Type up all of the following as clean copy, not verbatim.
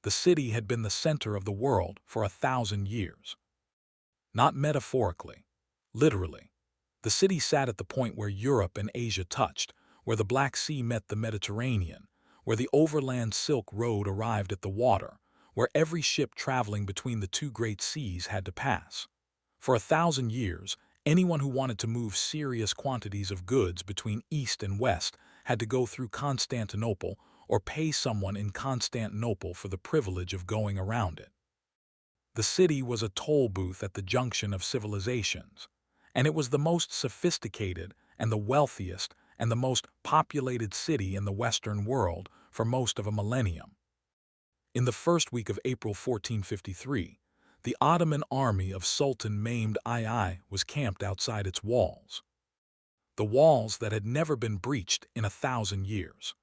The city had been the center of the world for 1,000 years. Not metaphorically, literally. The city sat at the point where Europe and Asia touched, where the Black Sea met the Mediterranean, where the overland Silk Road arrived at the water, where every ship traveling between the two great seas had to pass. For 1,000 years, anyone who wanted to move serious quantities of goods between East and West had to go through Constantinople or pay someone in Constantinople for the privilege of going around it. The city was a toll booth at the junction of civilizations, and it was the most sophisticated and the wealthiest and the most populated city in the Western world for most of a millennium. In the first week of April 1453, the Ottoman army of Sultan Mehmed II was camped outside its walls. The walls that had never been breached in 1,000 years.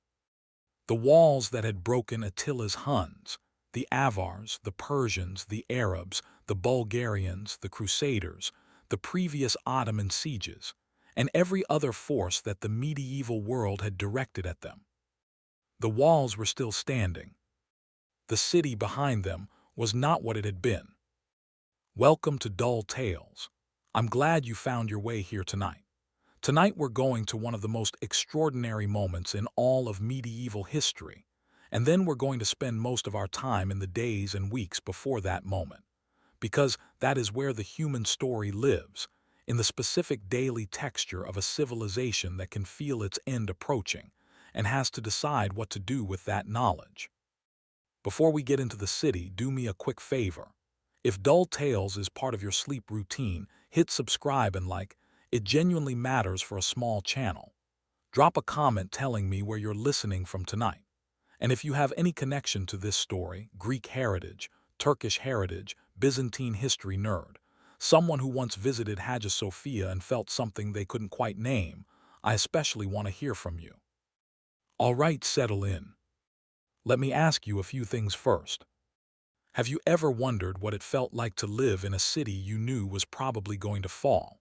The walls that had broken Attila's Huns, the Avars, the Persians, the Arabs, the Bulgarians, the Crusaders, the previous Ottoman sieges, and every other force that the medieval world had directed at them. The walls were still standing. The city behind them was not what it had been. Welcome to Dull Tales. I'm glad you found your way here tonight. Tonight we're going to one of the most extraordinary moments in all of medieval history, and then we're going to spend most of our time in the days and weeks before that moment, because that is where the human story lives, in the specific daily texture of a civilization that can feel its end approaching and has to decide what to do with that knowledge. Before we get into the city, do me a quick favor. If Dull Tales is part of your sleep routine, hit subscribe and like. It genuinely matters for a small channel. Drop a comment telling me where you're listening from tonight. And if you have any connection to this story, Greek heritage, Turkish heritage, Byzantine history nerd, someone who once visited Hagia Sophia and felt something they couldn't quite name, I especially want to hear from you. All right, settle in. Let me ask you a few things first. Have you ever wondered what it felt like to live in a city you knew was probably going to fall?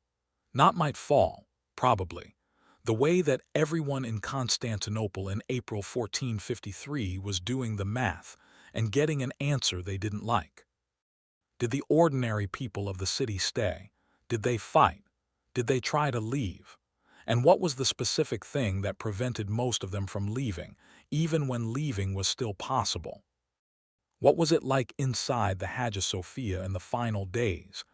Not might fall, probably. The way that everyone in Constantinople in April 1453 was doing the math and getting an answer they didn't like. Did the ordinary people of the city stay? Did they fight? Did they try to leave? And what was the specific thing that prevented most of them from leaving, even when leaving was still possible? What was it like inside the Hagia Sophia in the final days?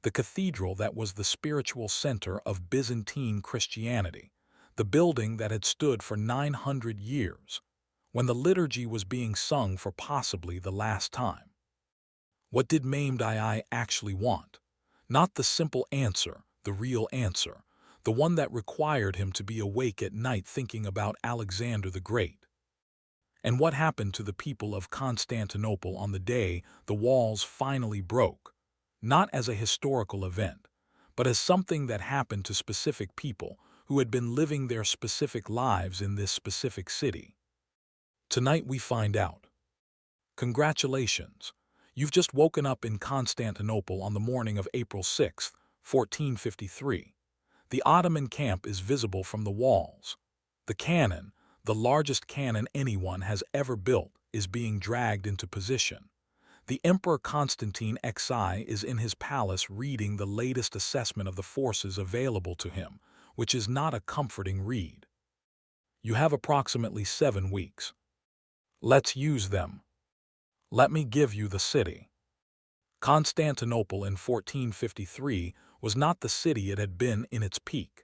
The cathedral that was the spiritual center of Byzantine Christianity, the building that had stood for 900 years, when the liturgy was being sung for possibly the last time. What did Mehmed II actually want? Not the simple answer, the real answer, the one that required him to be awake at night thinking about Alexander the Great. And what happened to the people of Constantinople on the day the walls finally broke? Not as a historical event, but as something that happened to specific people who had been living their specific lives in this specific city. Tonight we find out. Congratulations! You've just woken up in Constantinople on the morning of April 6, 1453. The Ottoman camp is visible from the walls. The cannon, the largest cannon anyone has ever built, is being dragged into position. The Emperor Constantine XI is in his palace reading the latest assessment of the forces available to him, which is not a comforting read. You have approximately 7 weeks. Let's use them. Let me give you the city. Constantinople in 1453 was not the city it had been in its peak.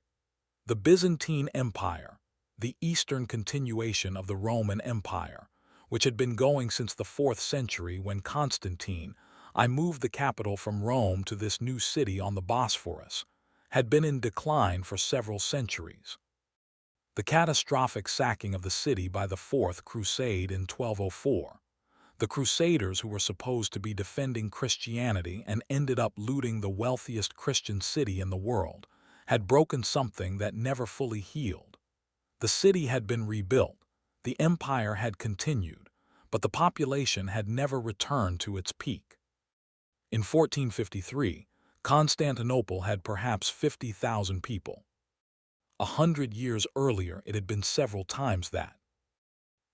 The Byzantine Empire, the eastern continuation of the Roman Empire, which had been going since the 4th century when Constantine I moved the capital from Rome to this new city on the Bosphorus, had been in decline for several centuries. The catastrophic sacking of the city by the Fourth Crusade in 1204, the Crusaders who were supposed to be defending Christianity and ended up looting the wealthiest Christian city in the world, had broken something that never fully healed. The city had been rebuilt, the empire had continued, but the population had never returned to its peak. In 1453, Constantinople had perhaps 50,000 people. 100 years earlier, it had been several times that.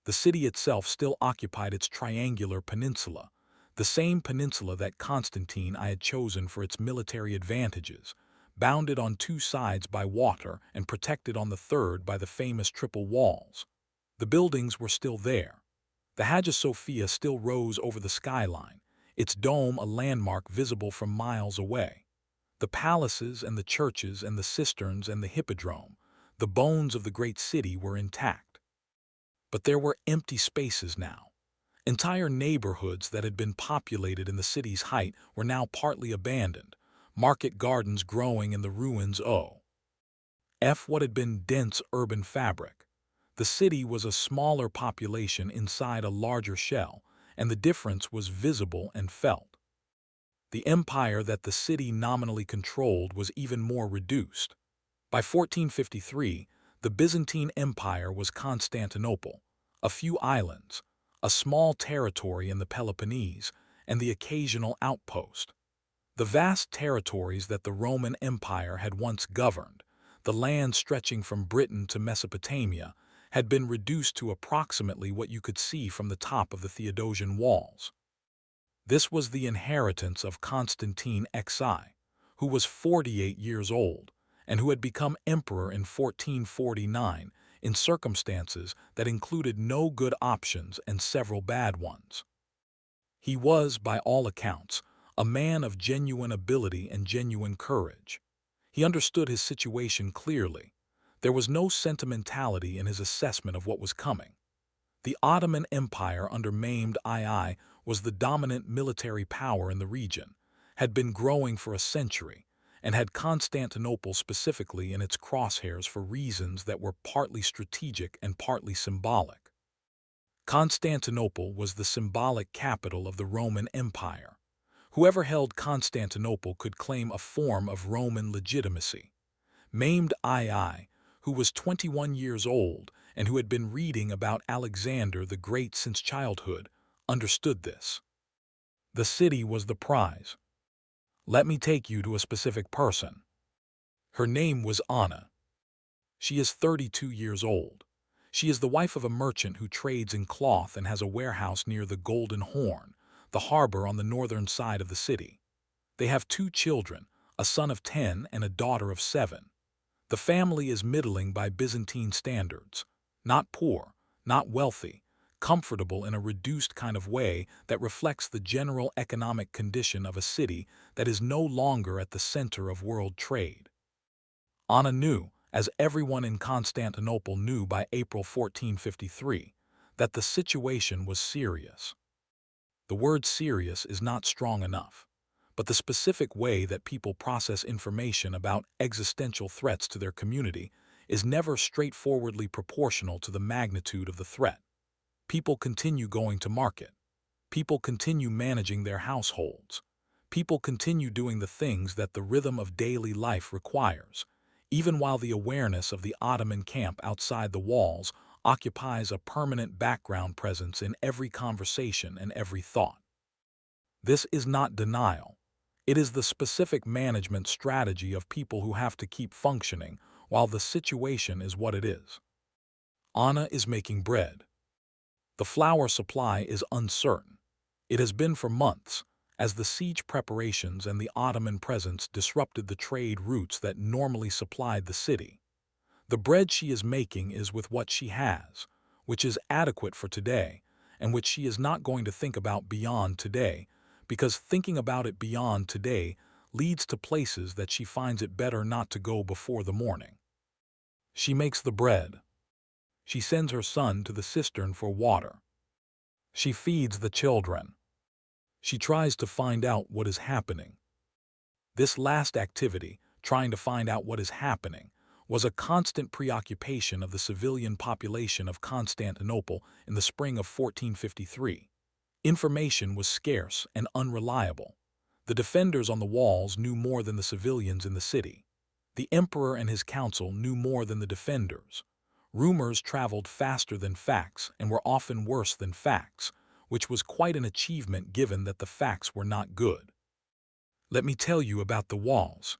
The city itself still occupied its triangular peninsula, the same peninsula that Constantine I had chosen for its military advantages, bounded on two sides by water and protected on the third by the famous triple walls. The buildings were still there. The Hagia Sophia still rose over the skyline, its dome a landmark visible from miles away. The palaces and the churches and the cisterns and the hippodrome, the bones of the great city were intact. But there were empty spaces now. Entire neighborhoods that had been populated in the city's height were now partly abandoned, market gardens growing in the ruins of what had been dense urban fabric. The city was a smaller population inside a larger shell, and the difference was visible and felt. The empire that the city nominally controlled was even more reduced. By 1453, the Byzantine Empire was Constantinople, a few islands, a small territory in the Peloponnese, and the occasional outpost. The vast territories that the Roman Empire had once governed, the land stretching from Britain to Mesopotamia, had been reduced to approximately what you could see from the top of the Theodosian walls. This was the inheritance of Constantine XI, who was 48 years old, and who had become emperor in 1449 in circumstances that included no good options and several bad ones. He was, by all accounts, a man of genuine ability and genuine courage. He understood his situation clearly. There was no sentimentality in his assessment of what was coming. The Ottoman Empire under Mehmed II was the dominant military power in the region, had been growing for a century, and had Constantinople specifically in its crosshairs for reasons that were partly strategic and partly symbolic. Constantinople was the symbolic capital of the Roman Empire. Whoever held Constantinople could claim a form of Roman legitimacy. Mehmed II, who was 21 years old and who had been reading about Alexander the Great since childhood, understood this. The city was the prize. Let me take you to a specific person. Her name was Anna. She is 32 years old. She is the wife of a merchant who trades in cloth and has a warehouse near the Golden Horn, the harbor on the northern side of the city. They have two children, a son of 10 and a daughter of 7. The family is middling by Byzantine standards, not poor, not wealthy, comfortable in a reduced kind of way that reflects the general economic condition of a city that is no longer at the center of world trade. Anna knew, as everyone in Constantinople knew by April 1453, that the situation was serious. The word serious is not strong enough, but the specific way that people process information about existential threats to their community is never straightforwardly proportional to the magnitude of the threat. People continue going to market. People continue managing their households. People continue doing the things that the rhythm of daily life requires, even while the awareness of the Ottoman camp outside the walls occupies a permanent background presence in every conversation and every thought. This is not denial. It is the specific management strategy of people who have to keep functioning while the situation is what it is. Anna is making bread. The flour supply is uncertain. It has been for months, as the siege preparations and the Ottoman presence disrupted the trade routes that normally supplied the city. The bread she is making is with what she has, which is adequate for today, and which she is not going to think about beyond today, because thinking about it beyond today leads to places that she finds it better not to go before the morning. She makes the bread. She sends her son to the cistern for water. She feeds the children. She tries to find out what is happening. This last activity, trying to find out what is happening, was a constant preoccupation of the civilian population of Constantinople in the spring of 1453. Information was scarce and unreliable. The defenders on the walls knew more than the civilians in the city. The emperor and his council knew more than the defenders. Rumors traveled faster than facts and were often worse than facts, which was quite an achievement given that the facts were not good. Let me tell you about the walls.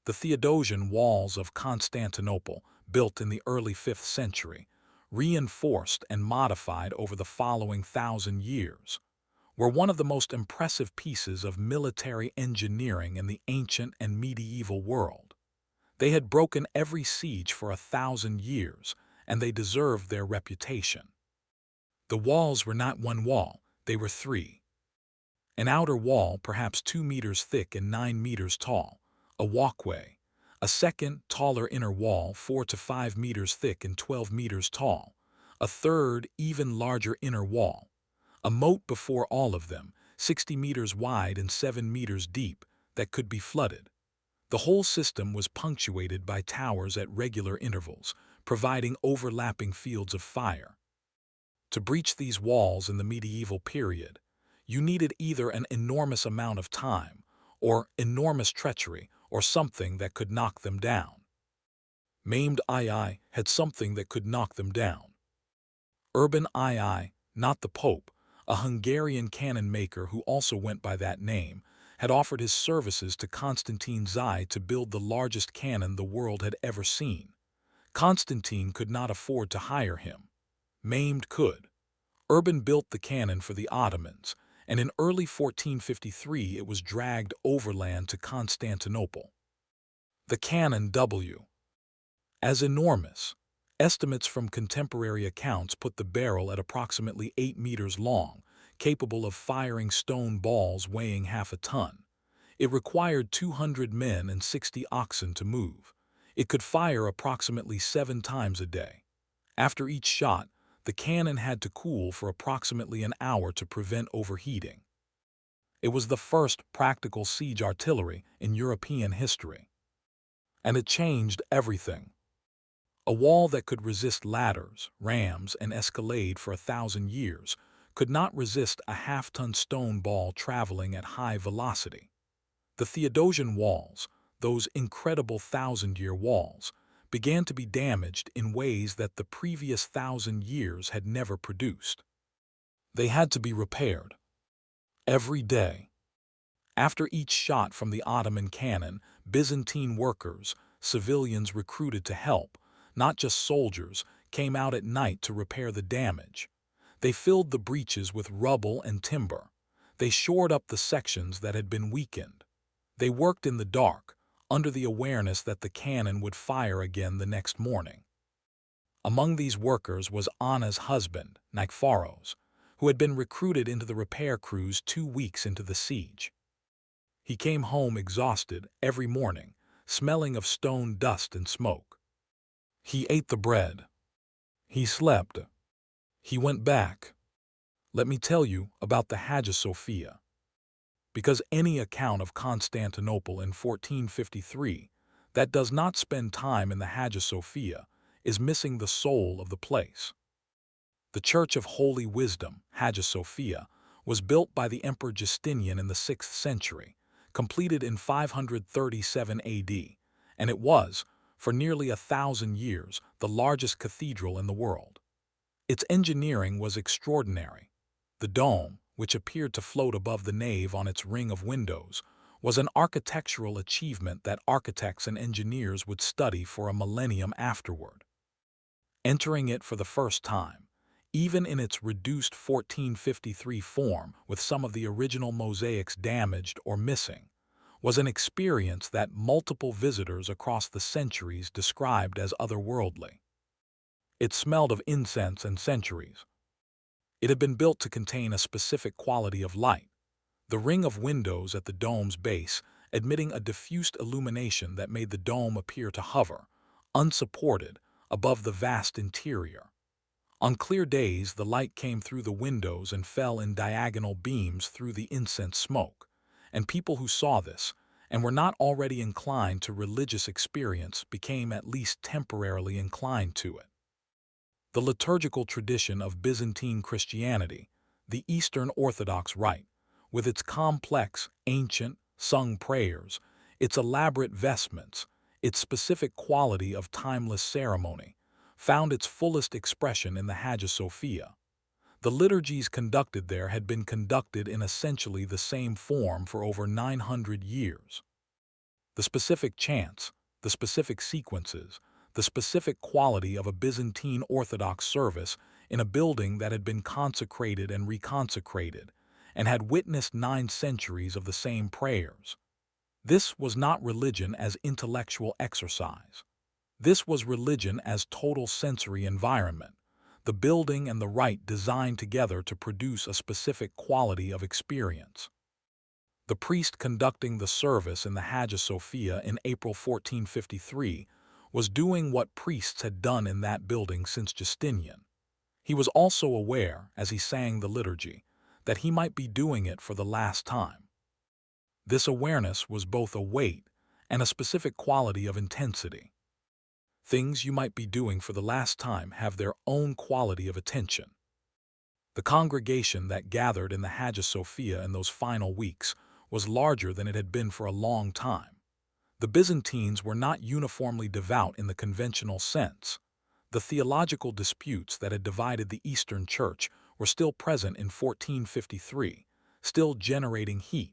The Theodosian walls of Constantinople, built in the early 5th century, reinforced and modified over the following 1,000 years, were one of the most impressive pieces of military engineering in the ancient and medieval world. They had broken every siege for 1,000 years, and they deserved their reputation. The walls were not one wall, they were three. An outer wall, perhaps 2 meters thick and 9 meters tall, a walkway. A second, taller inner wall, 4 to 5 meters thick and 12 meters tall. A third, even larger inner wall. A moat before all of them, 60 meters wide and 7 meters deep, that could be flooded. The whole system was punctuated by towers at regular intervals, providing overlapping fields of fire. To breach these walls in the medieval period, you needed either an enormous amount of time, or enormous treachery, or something that could knock them down. Maimed II had something that could knock them down. Urban II, not the Pope, a Hungarian cannon maker who also went by that name, had offered his services to Constantine I to build the largest cannon the world had ever seen. Constantine could not afford to hire him. Maimed could. Urban built the cannon for the Ottomans, and in early 1453 it was dragged overland to Constantinople. The cannon W. As enormous. Estimates from contemporary accounts put the barrel at approximately 8 meters long, capable of firing stone balls weighing half a ton. It required 200 men and 60 oxen to move. It could fire approximately 7 times a day. After each shot, the cannon had to cool for approximately an hour to prevent overheating. It was the first practical siege artillery in European history. And it changed everything. A wall that could resist ladders, rams, and escalade for 1,000 years could not resist a half-ton stone ball traveling at high velocity. The Theodosian walls, those incredible 1,000-year walls, began to be damaged in ways that the previous 1,000 years had never produced. They had to be repaired. Every day. After each shot from the Ottoman cannon, Byzantine workers, civilians recruited to help, not just soldiers, came out at night to repair the damage. They filled the breaches with rubble and timber. They shored up the sections that had been weakened. They worked in the dark, under the awareness that the cannon would fire again the next morning. Among these workers was Anna's husband, Nikephoros, who had been recruited into the repair crews 2 weeks into the siege. He came home exhausted every morning, smelling of stone dust and smoke. He ate the bread. He slept. He went back. Let me tell you about the Hagia Sophia. Because any account of Constantinople in 1453 that does not spend time in the Hagia Sophia is missing the soul of the place. The Church of Holy Wisdom, Hagia Sophia, was built by the Emperor Justinian in the 6th century, completed in 537 AD, and it was, for nearly 1,000 years, the largest cathedral in the world. Its engineering was extraordinary. The dome, which appeared to float above the nave on its ring of windows, was an architectural achievement that architects and engineers would study for a millennium afterward. Entering it for the first time, even in its reduced 1453 form with some of the original mosaics damaged or missing, was an experience that multiple visitors across the centuries described as otherworldly. It smelled of incense and centuries. It had been built to contain a specific quality of light, the ring of windows at the dome's base admitting a diffused illumination that made the dome appear to hover, unsupported, above the vast interior. On clear days, the light came through the windows and fell in diagonal beams through the incense smoke, and people who saw this, and were not already inclined to religious experience, became at least temporarily inclined to it. The liturgical tradition of Byzantine Christianity, the Eastern Orthodox Rite, with its complex, ancient, sung prayers, its elaborate vestments, its specific quality of timeless ceremony, found its fullest expression in the Hagia Sophia. The liturgies conducted there had been conducted in essentially the same form for over 900 years. The specific chants, the specific sequences, the specific quality of a Byzantine Orthodox service in a building that had been consecrated and reconsecrated, and had witnessed 9 centuries of the same prayers. This was not religion as intellectual exercise. This was religion as total sensory environment, the building and the rite designed together to produce a specific quality of experience. The priest conducting the service in the Hagia Sophia in April 1453 was doing what priests had done in that building since Justinian. He was also aware, as he sang the liturgy, that he might be doing it for the last time. This awareness was both a weight and a specific quality of intensity. Things you might be doing for the last time have their own quality of attention. The congregation that gathered in the Hagia Sophia in those final weeks was larger than it had been for a long time. The Byzantines were not uniformly devout in the conventional sense. The theological disputes that had divided the Eastern Church were still present in 1453, still generating heat.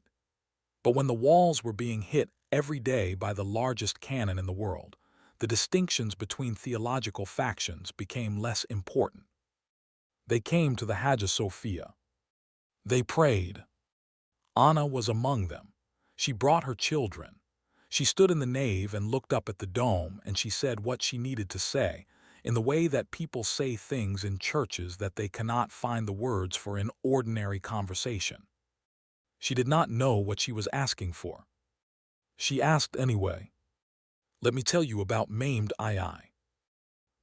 But when the walls were being hit every day by the largest cannon in the world, the distinctions between theological factions became less important. They came to the Hagia Sophia. They prayed. Anna was among them. She brought her children. She stood in the nave and looked up at the dome, and she said what she needed to say, in the way that people say things in churches that they cannot find the words for in ordinary conversation. She did not know what she was asking for. She asked anyway. Let me tell you about maimed II.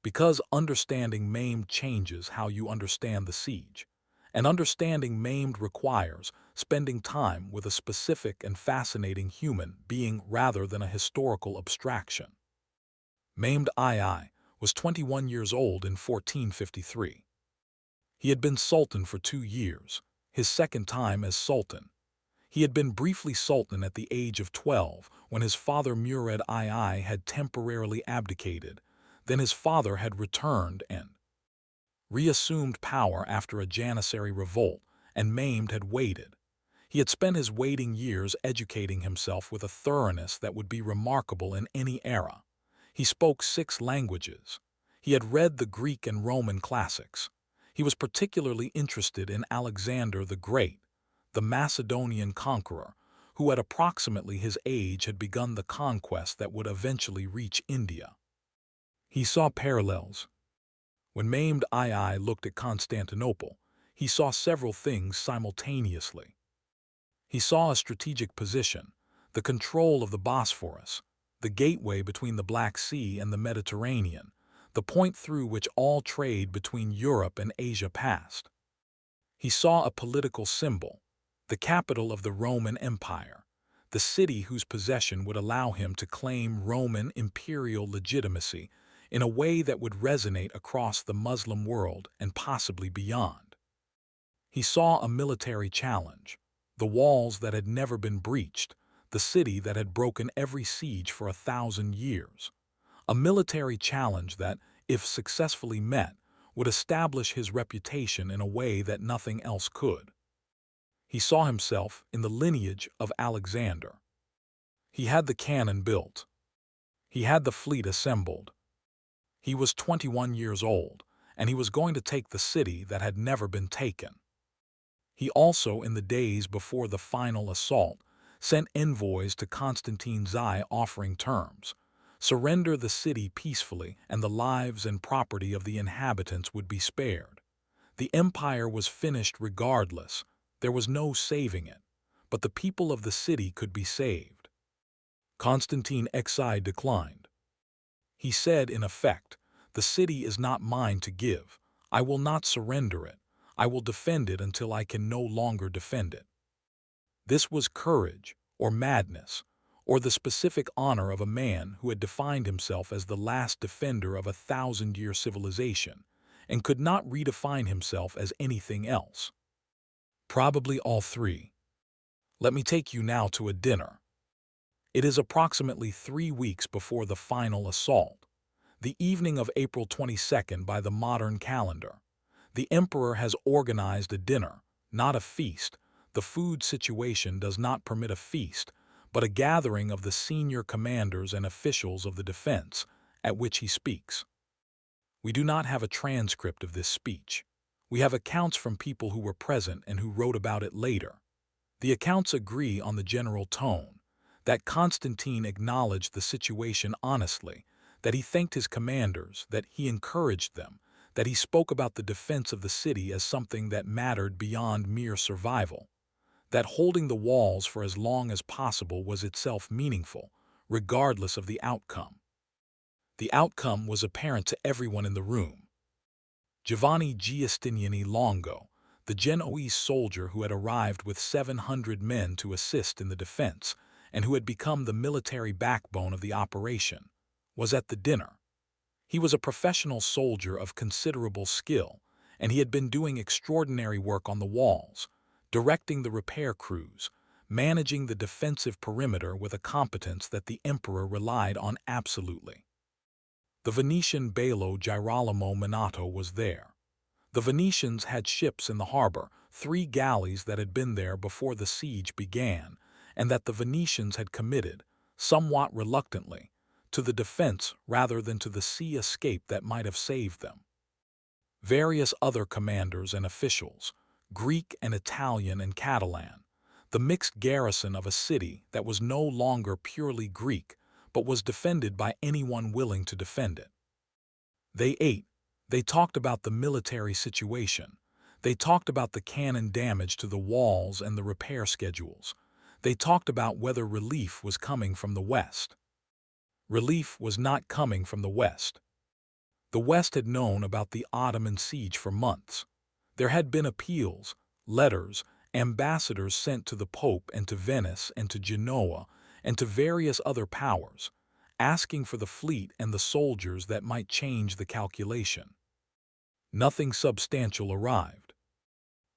Because understanding maimed changes how you understand the siege. And understanding maimed requires spending time with a specific and fascinating human being rather than a historical abstraction. Maimed II was 21 years old in 1453. He had been sultan for 2 years, his second time as sultan. He had been briefly sultan at the age of 12 when his father Murad II had temporarily abdicated. Then his father had returned and reassumed power after a Janissary revolt, and Maimed had waited. He had spent his waiting years educating himself with a thoroughness that would be remarkable in any era. He spoke 6 languages. He had read the Greek and Roman classics. He was particularly interested in Alexander the Great, the Macedonian conqueror, who at approximately his age had begun the conquest that would eventually reach India. He saw parallels. When Maimed II looked at Constantinople, he saw several things simultaneously. He saw a strategic position, the control of the Bosphorus, the gateway between the Black Sea and the Mediterranean, the point through which all trade between Europe and Asia passed. He saw a political symbol, the capital of the Roman Empire, the city whose possession would allow him to claim Roman imperial legitimacy in a way that would resonate across the Muslim world and possibly beyond. He saw a military challenge, the walls that had never been breached, the city that had broken every siege for 1,000 years. A military challenge that, if successfully met, would establish his reputation in a way that nothing else could. He saw himself in the lineage of Alexander. He had the cannon built. He had the fleet assembled. He was 21 years old, and he was going to take the city that had never been taken. He also, in the days before the final assault, sent envoys to Constantine Xi offering terms. Surrender the city peacefully, and the lives and property of the inhabitants would be spared. The empire was finished regardless. There was no saving it, but the people of the city could be saved. Constantine Xi declined. He said, in effect, "The city is not mine to give. I will not surrender it. I will defend it until I can no longer defend it." This was courage, or madness, or the specific honor of a man who had defined himself as the last defender of a 1,000-year civilization and could not redefine himself as anything else. Probably all 3. Let me take you now to a dinner. It is approximately 3 weeks before the final assault, the evening of April 22nd by the modern calendar. The emperor has organized a dinner, not a feast. The food situation does not permit a feast, but a gathering of the senior commanders and officials of the defense, at which he speaks. We do not have a transcript of this speech. We have accounts from people who were present and who wrote about it later. The accounts agree on the general tone, that Constantine acknowledged the situation honestly, that he thanked his commanders, that he encouraged them, that he spoke about the defense of the city as something that mattered beyond mere survival, that holding the walls for as long as possible was itself meaningful, regardless of the outcome. The outcome was apparent to everyone in the room. Giovanni Giustiniani Longo, the Genoese soldier who had arrived with 700 men to assist in the defense and who had become the military backbone of the operation, was at the dinner. He was a professional soldier of considerable skill, and he had been doing extraordinary work on the walls, directing the repair crews, managing the defensive perimeter with a competence that the emperor relied on absolutely. The Venetian bailo Girolamo Minato was there. The Venetians had ships in the harbor, 3 galleys that had been there before the siege began, and that the Venetians had committed, somewhat reluctantly, to the defense rather than to the sea escape that might have saved them. Various other commanders and officials, Greek and Italian and Catalan, the mixed garrison of a city that was no longer purely Greek, but was defended by anyone willing to defend it. They ate. They talked about the military situation. They talked about the cannon damage to the walls and the repair schedules. They talked about whether relief was coming from the west. Relief was not coming from the west. The West had known about the Ottoman siege for months. There had been appeals, letters, ambassadors sent to the Pope and to Venice and to Genoa and to various other powers, asking for the fleet and the soldiers that might change the calculation. Nothing substantial arrived.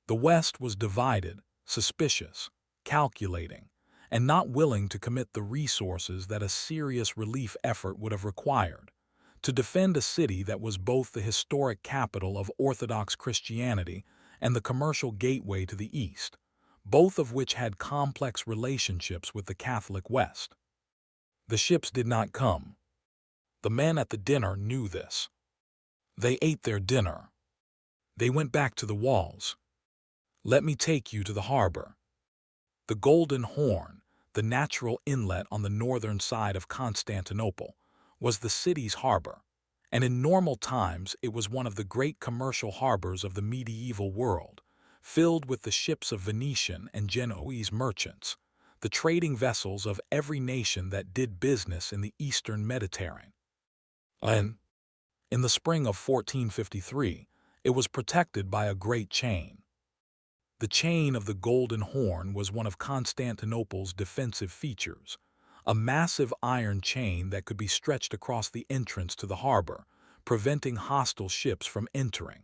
The West was divided, suspicious, calculating, and not willing to commit the resources that a serious relief effort would have required to defend a city that was both the historic capital of Orthodox Christianity and the commercial gateway to the East, both of which had complex relationships with the Catholic West. The ships did not come. The men at the dinner knew this. They ate their dinner. They went back to the walls. Let me take you to the harbor. The Golden Horn, the natural inlet on the northern side of Constantinople, was the city's harbor, and in normal times it was one of the great commercial harbors of the medieval world, filled with the ships of Venetian and Genoese merchants, the trading vessels of every nation that did business in the eastern Mediterranean. And in the spring of 1453, it was protected by a great chain. The chain of the Golden Horn was one of Constantinople's defensive features, a massive iron chain that could be stretched across the entrance to the harbor, preventing hostile ships from entering.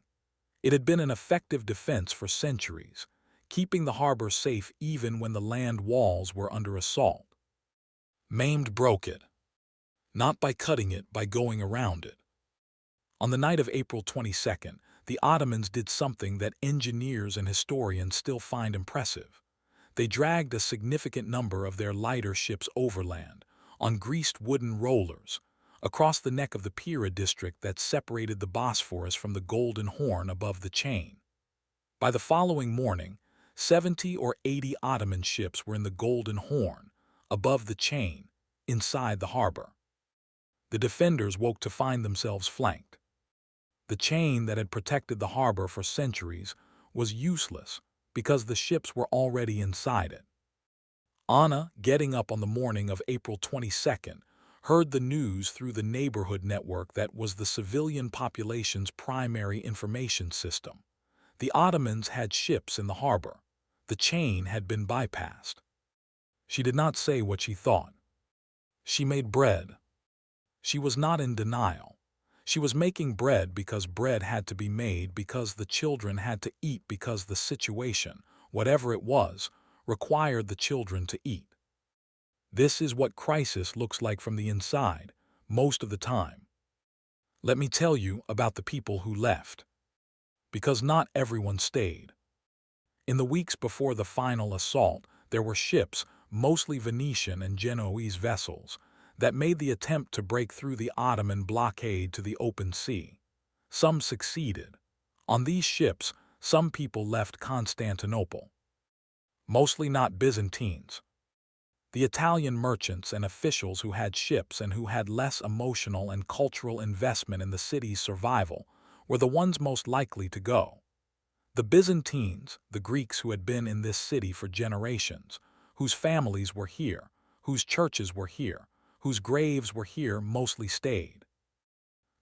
It had been an effective defense for centuries, keeping the harbor safe even when the land walls were under assault. Maimed broke it. Not by cutting it, by going around it. On the night of April 22nd, the Ottomans did something that engineers and historians still find impressive. They dragged a significant number of their lighter ships overland, on greased wooden rollers, across the neck of the Pira district that separated the Bosphorus from the Golden Horn above the chain. By the following morning, 70 or 80 Ottoman ships were in the Golden Horn, above the chain, inside the harbor. The defenders woke to find themselves flanked. The chain that had protected the harbor for centuries was useless because the ships were already inside it. Anna, getting up on the morning of April 22nd, heard the news through the neighborhood network that was the civilian population's primary information system. The Ottomans had ships in the harbor. The chain had been bypassed. She did not say what she thought. She made bread. She was not in denial. She was making bread because bread had to be made, because the children had to eat, because the situation, whatever it was, required the children to eat. This is what crisis looks like from the inside, most of the time. Let me tell you about the people who left. Because not everyone stayed. In the weeks before the final assault, there were ships, mostly Venetian and Genoese vessels, that made the attempt to break through the Ottoman blockade to the open sea. Some succeeded. On these ships, some people left Constantinople. Mostly not Byzantines. The Italian merchants and officials who had ships and who had less emotional and cultural investment in the city's survival were the ones most likely to go. The Byzantines, the Greeks who had been in this city for generations, whose families were here, whose churches were here, whose graves were here, mostly stayed.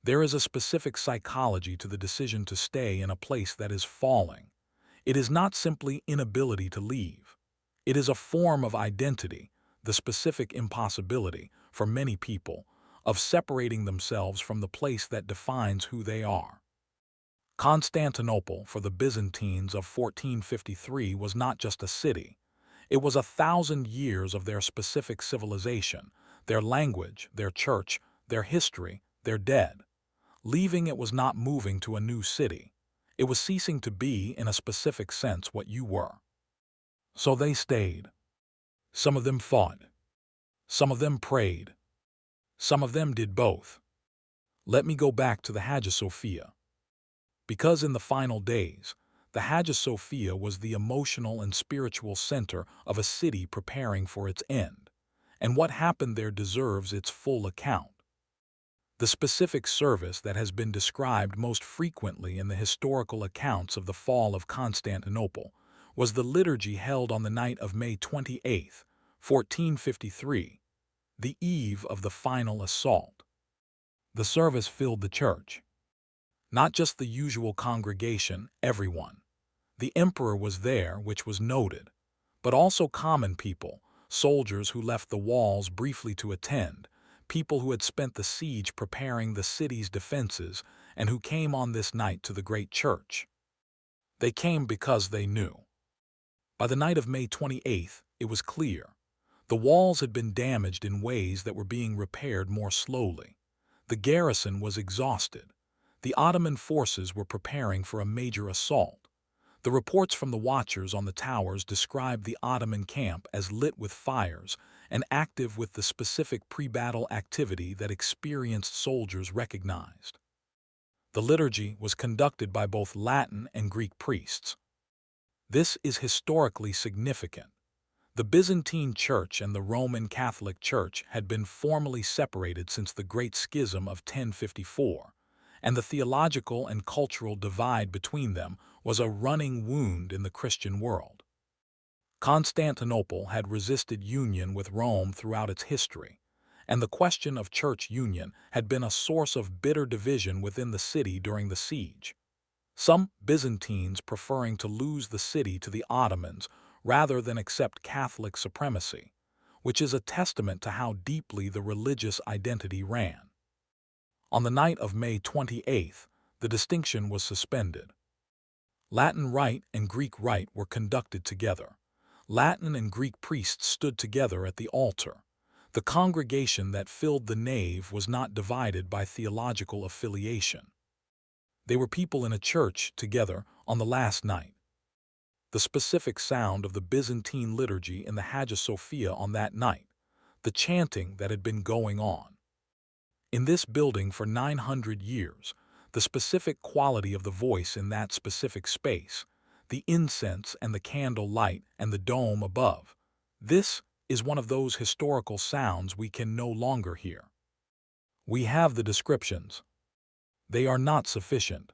There is a specific psychology to the decision to stay in a place that is falling. It is not simply inability to leave. It is a form of identity, the specific impossibility, for many people, of separating themselves from the place that defines who they are. Constantinople, for the Byzantines of 1453, was not just a city. It was 1,000 years of their specific civilization, their language, their church, their history, their dead. Leaving it was not moving to a new city. It was ceasing to be, in a specific sense, what you were. So they stayed. Some of them fought. Some of them prayed. Some of them did both. Let me go back to the Hagia Sophia. Because in the final days, the Hagia Sophia was the emotional and spiritual center of a city preparing for its end, and what happened there deserves its full account. The specific service that has been described most frequently in the historical accounts of the fall of Constantinople was the liturgy held on the night of May 28, 1453, the eve of the final assault. The service filled the church. Not just the usual congregation, everyone. The emperor was there, which was noted, but also common people, soldiers who left the walls briefly to attend, people who had spent the siege preparing the city's defenses and who came on this night to the great church. They came because they knew. By the night of May 28th, it was clear. The walls had been damaged in ways that were being repaired more slowly. The garrison was exhausted. The Ottoman forces were preparing for a major assault. The reports from the watchers on the towers described the Ottoman camp as lit with fires and active with the specific pre-battle activity that experienced soldiers recognized. The liturgy was conducted by both Latin and Greek priests. This is historically significant. The Byzantine Church and the Roman Catholic Church had been formally separated since the Great Schism of 1054, and the theological and cultural divide between them was a running wound in the Christian world. Constantinople had resisted union with Rome throughout its history, and the question of church union had been a source of bitter division within the city during the siege. Some Byzantines preferring to lose the city to the Ottomans rather than accept Catholic supremacy, which is a testament to how deeply the religious identity ran. On the night of May 28th, the distinction was suspended. Latin rite and Greek rite were conducted together. Latin and Greek priests stood together at the altar. The congregation that filled the nave was not divided by theological affiliation. They were people in a church together on the last night. The specific sound of the Byzantine liturgy in the Hagia Sophia on that night, the chanting that had been going on. In this building for 900 years, the specific quality of the voice in that specific space, the incense and the candle light and the dome above, this is one of those historical sounds we can no longer hear. We have the descriptions. They are not sufficient.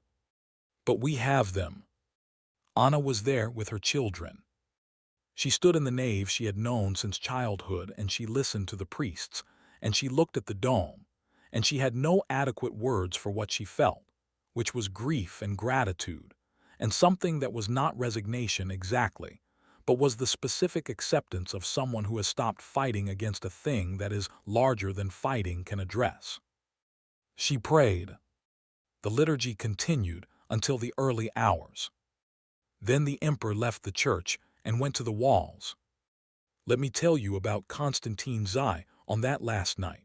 But we have them. Anna was there with her children. She stood in the nave she had known since childhood, and she listened to the priests, and she looked at the dome, and she had no adequate words for what she felt, which was grief and gratitude, and something that was not resignation exactly, but was the specific acceptance of someone who has stopped fighting against a thing that is larger than fighting can address. She prayed. The liturgy continued until the early hours. Then the emperor left the church and went to the walls. Let me tell you about Constantine Zai on that last night.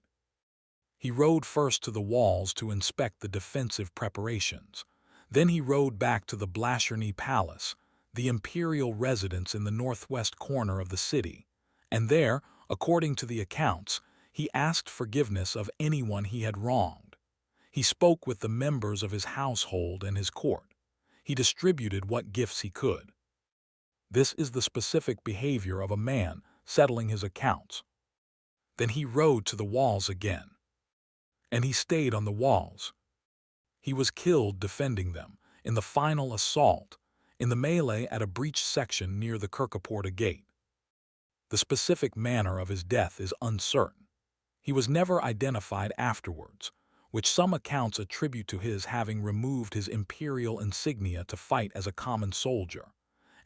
He rode first to the walls to inspect the defensive preparations. Then he rode back to the Blasharny Palace, the imperial residence in the northwest corner of the city, and there, according to the accounts, He asked forgiveness of anyone he had wronged. He spoke with the members of his household and his court. He distributed what gifts he could. This is the specific behavior of a man settling his accounts. Then he rode to the walls again. And he stayed on the walls. He was killed defending them, in the final assault, in the melee at a breached section near the Kirkaporta Gate. The specific manner of his death is uncertain. He was never identified afterwards, which some accounts attribute to his having removed his imperial insignia to fight as a common soldier,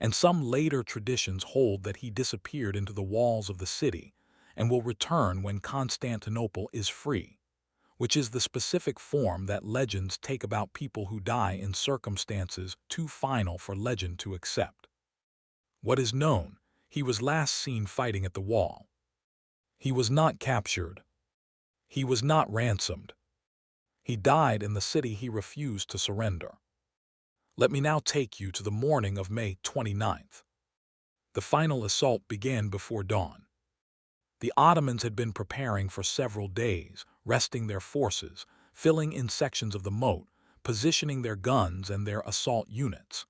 and some later traditions hold that he disappeared into the walls of the city and will return when Constantinople is free, which is the specific form that legends take about people who die in circumstances too final for legend to accept. What is known, he was last seen fighting at the wall. He was not captured. He was not ransomed. He died in the city he refused to surrender. Let me now take you to the morning of May 29th. The final assault began before dawn. The Ottomans had been preparing for several days, resting their forces, filling in sections of the moat, positioning their guns and their assault units.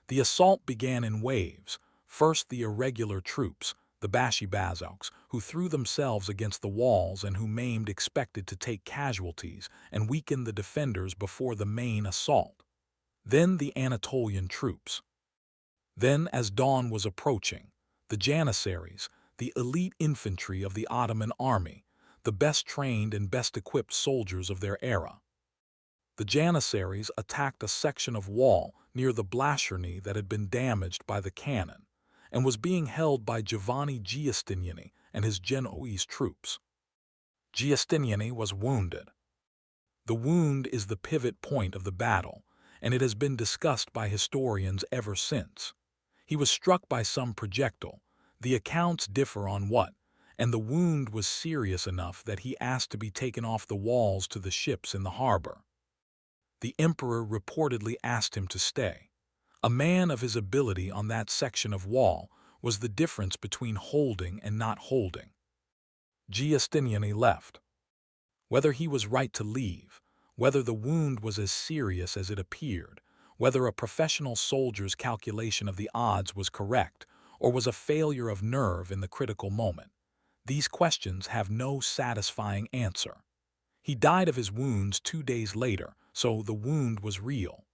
The assault began in waves. First the irregular troops, the Bashi-Bazouks, who threw themselves against the walls and who maimed expected to take casualties and weaken the defenders before the main assault. Then the Anatolian troops. Then, as dawn was approaching, the Janissaries, the elite infantry of the Ottoman army, the best trained and best equipped soldiers of their era. The Janissaries attacked a section of wall near the Blascherny that had been damaged by the cannon and was being held by Giovanni Giustiniani and his Genoese troops. Giustiniani was wounded. The wound is the pivot point of the battle, and it has been discussed by historians ever since. He was struck by some projectile. The accounts differ on what, and the wound was serious enough that he asked to be taken off the walls to the ships in the harbor. The emperor reportedly asked him to stay. A man of his ability on that section of wall was the difference between holding and not holding. Giustiniani left. Whether he was right to leave, whether the wound was as serious as it appeared, whether a professional soldier's calculation of the odds was correct, or was a failure of nerve in the critical moment, these questions have no satisfying answer. He died of his wounds 2 days later, so the wound was real.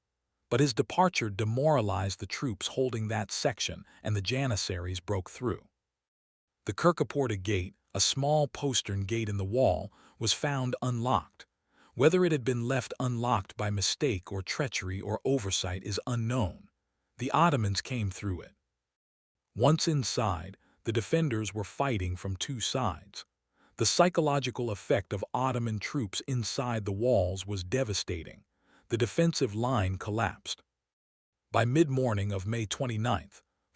But his departure demoralized the troops holding that section, and the Janissaries broke through. The Kirkaporta Gate, a small postern gate in the wall, was found unlocked. Whether it had been left unlocked by mistake or treachery or oversight is unknown. The Ottomans came through it. Once inside, the defenders were fighting from 2 sides. The psychological effect of Ottoman troops inside the walls was devastating. The defensive line collapsed. By mid-morning of May 29,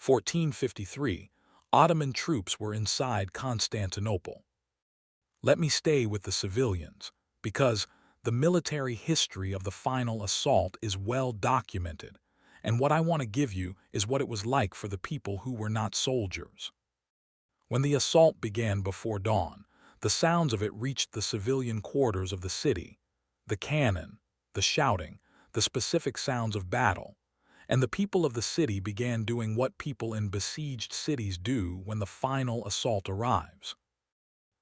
1453, Ottoman troops were inside Constantinople. Let me stay with the civilians, because the military history of the final assault is well documented, and what I want to give you is what it was like for the people who were not soldiers. When the assault began before dawn, the sounds of it reached the civilian quarters of the city, the cannon, the shouting, the specific sounds of battle, and the people of the city began doing what people in besieged cities do when the final assault arrives.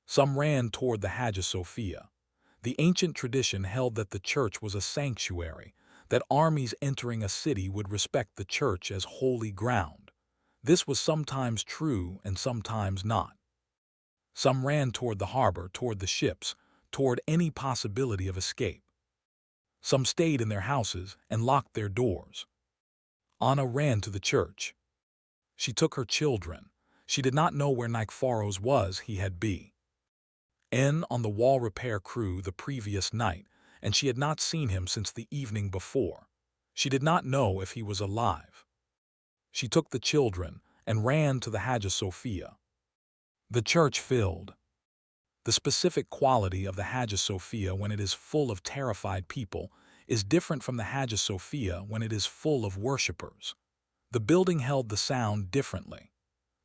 Some ran toward the Hagia Sophia. The ancient tradition held that the church was a sanctuary, that armies entering a city would respect the church as holy ground. This was sometimes true and sometimes not. Some ran toward the harbor, toward the ships, toward any possibility of escape. Some stayed in their houses and locked their doors. Anna ran to the church. She took her children. She did not know where Nikephoros was. He had been on the wall repair crew the previous night, and she had not seen him since the evening before. She did not know if he was alive. She took the children and ran to the Hagia Sophia. The church filled. The specific quality of the Hagia Sophia when it is full of terrified people is different from the Hagia Sophia when it is full of worshippers. The building held the sound differently.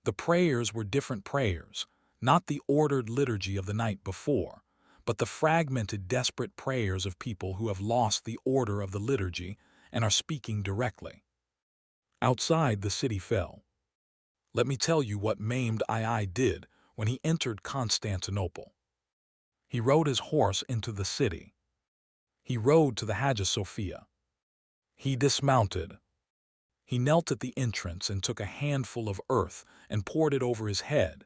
The prayers were different prayers, Not the ordered liturgy of the night before, but the fragmented, desperate prayers of people who have lost the order of the liturgy and are speaking directly. Outside, the city fell. Let me tell you what maimed II did when he entered Constantinople. He rode his horse into the city. He rode to the Hagia Sophia. He dismounted. He knelt at the entrance and took a handful of earth and poured it over his head,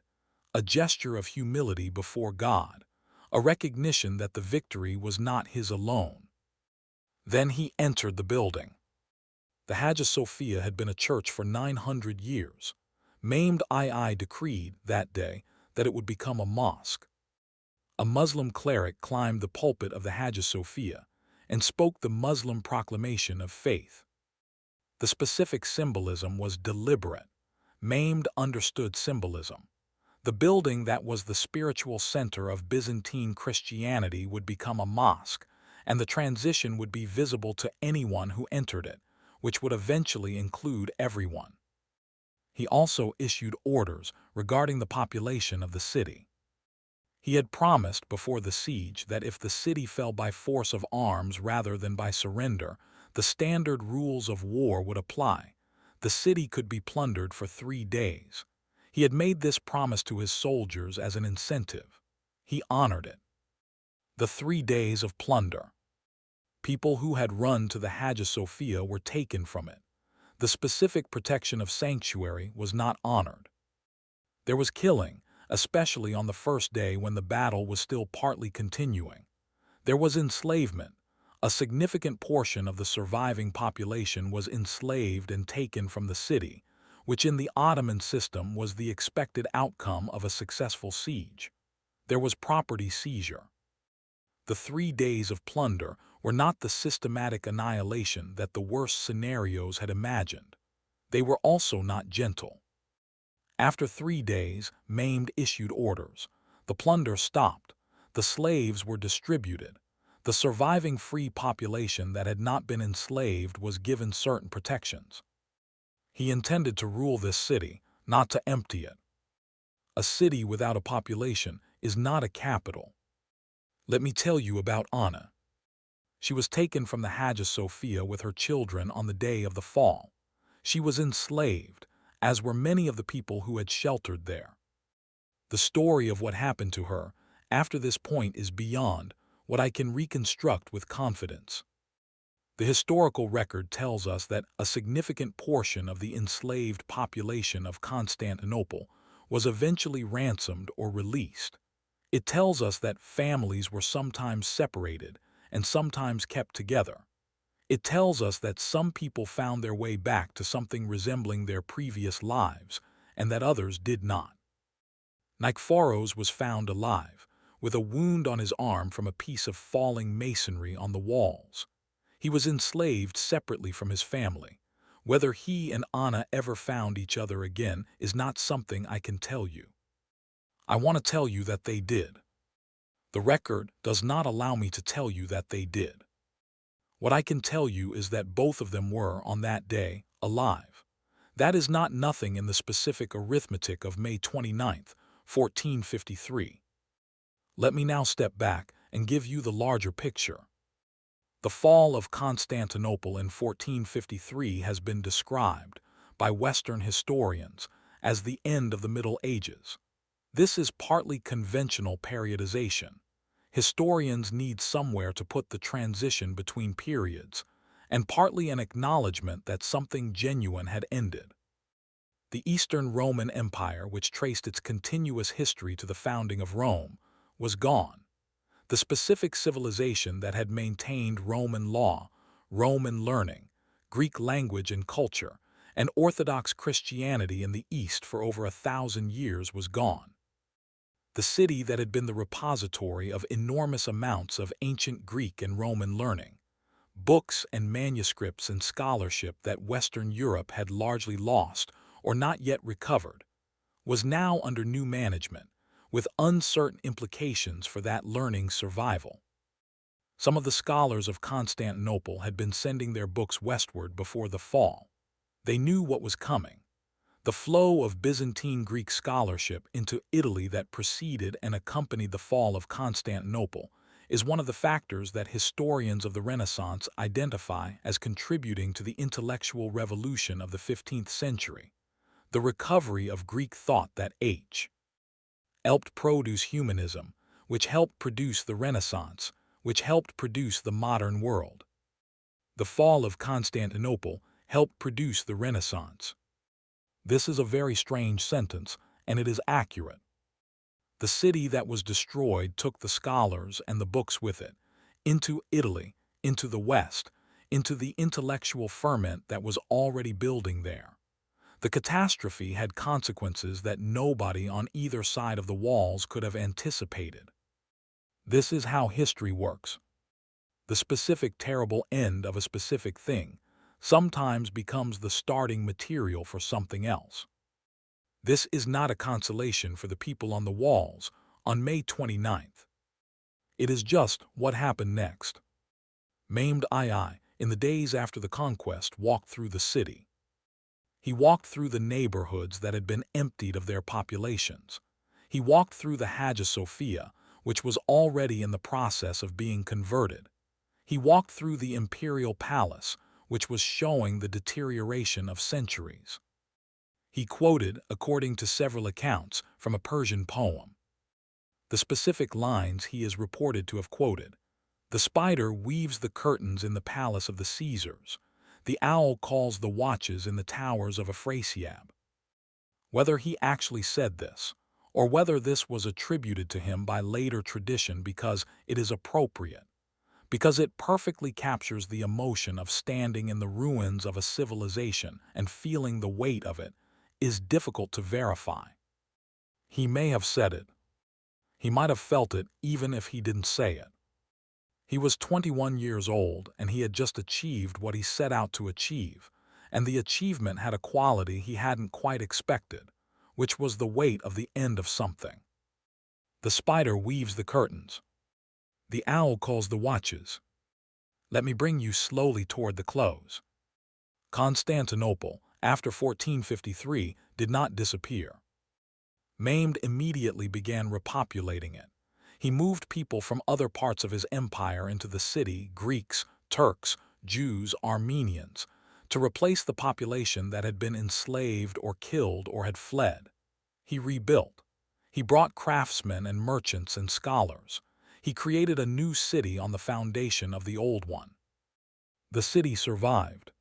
a gesture of humility before God, a recognition that the victory was not his alone. Then he entered the building. The Hagia Sophia had been a church for 900 years. Maimed II decreed that day that it would become a mosque. A Muslim cleric climbed the pulpit of the Hagia Sophia and spoke the Muslim proclamation of faith. The specific symbolism was deliberate. Maimed understood symbolism. The building that was the spiritual center of Byzantine Christianity would become a mosque, and the transition would be visible to anyone who entered it, which would eventually include everyone. He also issued orders regarding the population of the city. He had promised before the siege that if the city fell by force of arms rather than by surrender, the standard rules of war would apply. The city could be plundered for 3 days. He had made this promise to his soldiers as an incentive. He honored it. The 3 days of plunder. People who had run to the Hagia Sophia were taken from it. The specific protection of sanctuary was not honored. There was killing, especially on the first day when the battle was still partly continuing. There was enslavement. A significant portion of the surviving population was enslaved and taken from the city, which in the Ottoman system was the expected outcome of a successful siege. There was property seizure. The 3 days of plunder were not the systematic annihilation that the worst scenarios had imagined. They were also not gentle. After 3 days, Maimed issued orders. The plunder stopped. The slaves were distributed. The surviving free population that had not been enslaved was given certain protections. He intended to rule this city, not to empty it. A city without a population is not a capital. Let me tell you about Anna. She was taken from the Hagia Sophia with her children on the day of the fall. She was enslaved, as were many of the people who had sheltered there. The story of what happened to her after this point is beyond what I can reconstruct with confidence. The historical record tells us that a significant portion of the enslaved population of Constantinople was eventually ransomed or released. It tells us that families were sometimes separated and sometimes kept together. It tells us that some people found their way back to something resembling their previous lives, and that others did not. Nikephoros was found alive, with a wound on his arm from a piece of falling masonry on the walls. He was enslaved separately from his family. Whether he and Anna ever found each other again is not something I can tell you. I want to tell you that they did. The record does not allow me to tell you that they did. What I can tell you is that both of them were, on that day, alive. That is not nothing in the specific arithmetic of May 29th, 1453. Let me now step back and give you the larger picture. The fall of Constantinople in 1453 has been described by Western historians as the end of the Middle Ages. This is partly conventional periodization. Historians need somewhere to put the transition between periods, and partly an acknowledgement that something genuine had ended. The Eastern Roman Empire, which traced its continuous history to the founding of Rome, was gone. The specific civilization that had maintained Roman law, Roman learning, Greek language and culture, and Orthodox Christianity in the East for over 1,000 years was gone. The city that had been the repository of enormous amounts of ancient Greek and Roman learning, books and manuscripts and scholarship that Western Europe had largely lost or not yet recovered, was now under new management, with uncertain implications for that learning's survival. Some of the scholars of Constantinople had been sending their books westward before the fall. They knew what was coming. The flow of Byzantine Greek scholarship into Italy that preceded and accompanied the fall of Constantinople is one of the factors that historians of the Renaissance identify as contributing to the intellectual revolution of the 15th century. The recovery of Greek thought that helped produce humanism, which helped produce the Renaissance, which helped produce the modern world. The fall of Constantinople helped produce the Renaissance. This is a very strange sentence, and it is accurate. The city that was destroyed took the scholars and the books with it, into Italy, into the West, into the intellectual ferment that was already building there. The catastrophe had consequences that nobody on either side of the walls could have anticipated. This is how history works. The specific terrible end of a specific thing sometimes becomes the starting material for something else. This is not a consolation for the people on the walls on May 29th. It is just what happened next. Maimed II, in the days after the conquest, walked through the city. He walked through the neighborhoods that had been emptied of their populations. He walked through the Hagia Sophia, which was already in the process of being converted. He walked through the imperial palace, which was showing the deterioration of centuries. He quoted, according to several accounts, from a Persian poem. The specific lines he is reported to have quoted: "The spider weaves the curtains in the palace of the Caesars. The owl calls the watches in the towers of Afrasiab." Whether he actually said this, or whether this was attributed to him by later tradition because it is appropriate, because it perfectly captures the emotion of standing in the ruins of a civilization and feeling the weight of it, is difficult to verify. He may have said it. He might have felt it even if he didn't say it. He was 21 years old, and he had just achieved what he set out to achieve, and the achievement had a quality he hadn't quite expected, which was the weight of the end of something. The spider weaves the curtains. The owl calls the watches. Let me bring you slowly toward the close. Constantinople, after 1453, did not disappear. Maimed immediately began repopulating it. He moved people from other parts of his empire into the city, Greeks, Turks, Jews, Armenians, to replace the population that had been enslaved or killed or had fled. He rebuilt. He brought craftsmen and merchants and scholars. He created a new city on the foundation of the old one. The city survived.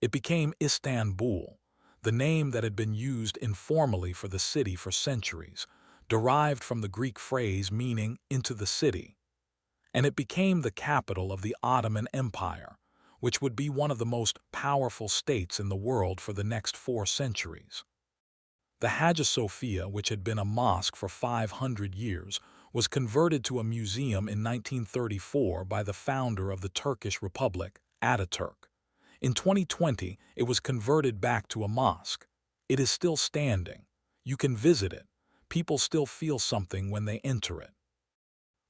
It became Istanbul, the name that had been used informally for the city for centuries, derived from the Greek phrase meaning "into the city." And it became the capital of the Ottoman Empire, which would be one of the most powerful states in the world for the next 4 centuries. The Hagia Sophia, which had been a mosque for 500 years, was converted to a museum in 1934 by the founder of the Turkish Republic, Ataturk. In 2020, it was converted back to a mosque. It is still standing. You can visit it. People still feel something when they enter it.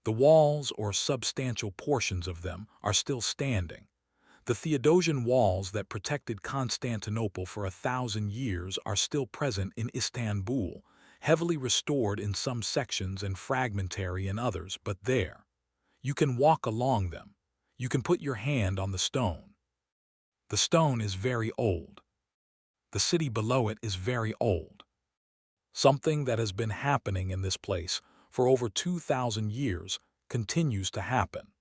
The walls, or substantial portions of them, are still standing. The Theodosian walls that protected Constantinople for 1,000 years are still present in Istanbul, heavily restored in some sections and fragmentary in others, but there. You can walk along them. You can put your hand on the stone. The stone is very old. The city below it is very old. Something that has been happening in this place for over 2,000 years continues to happen.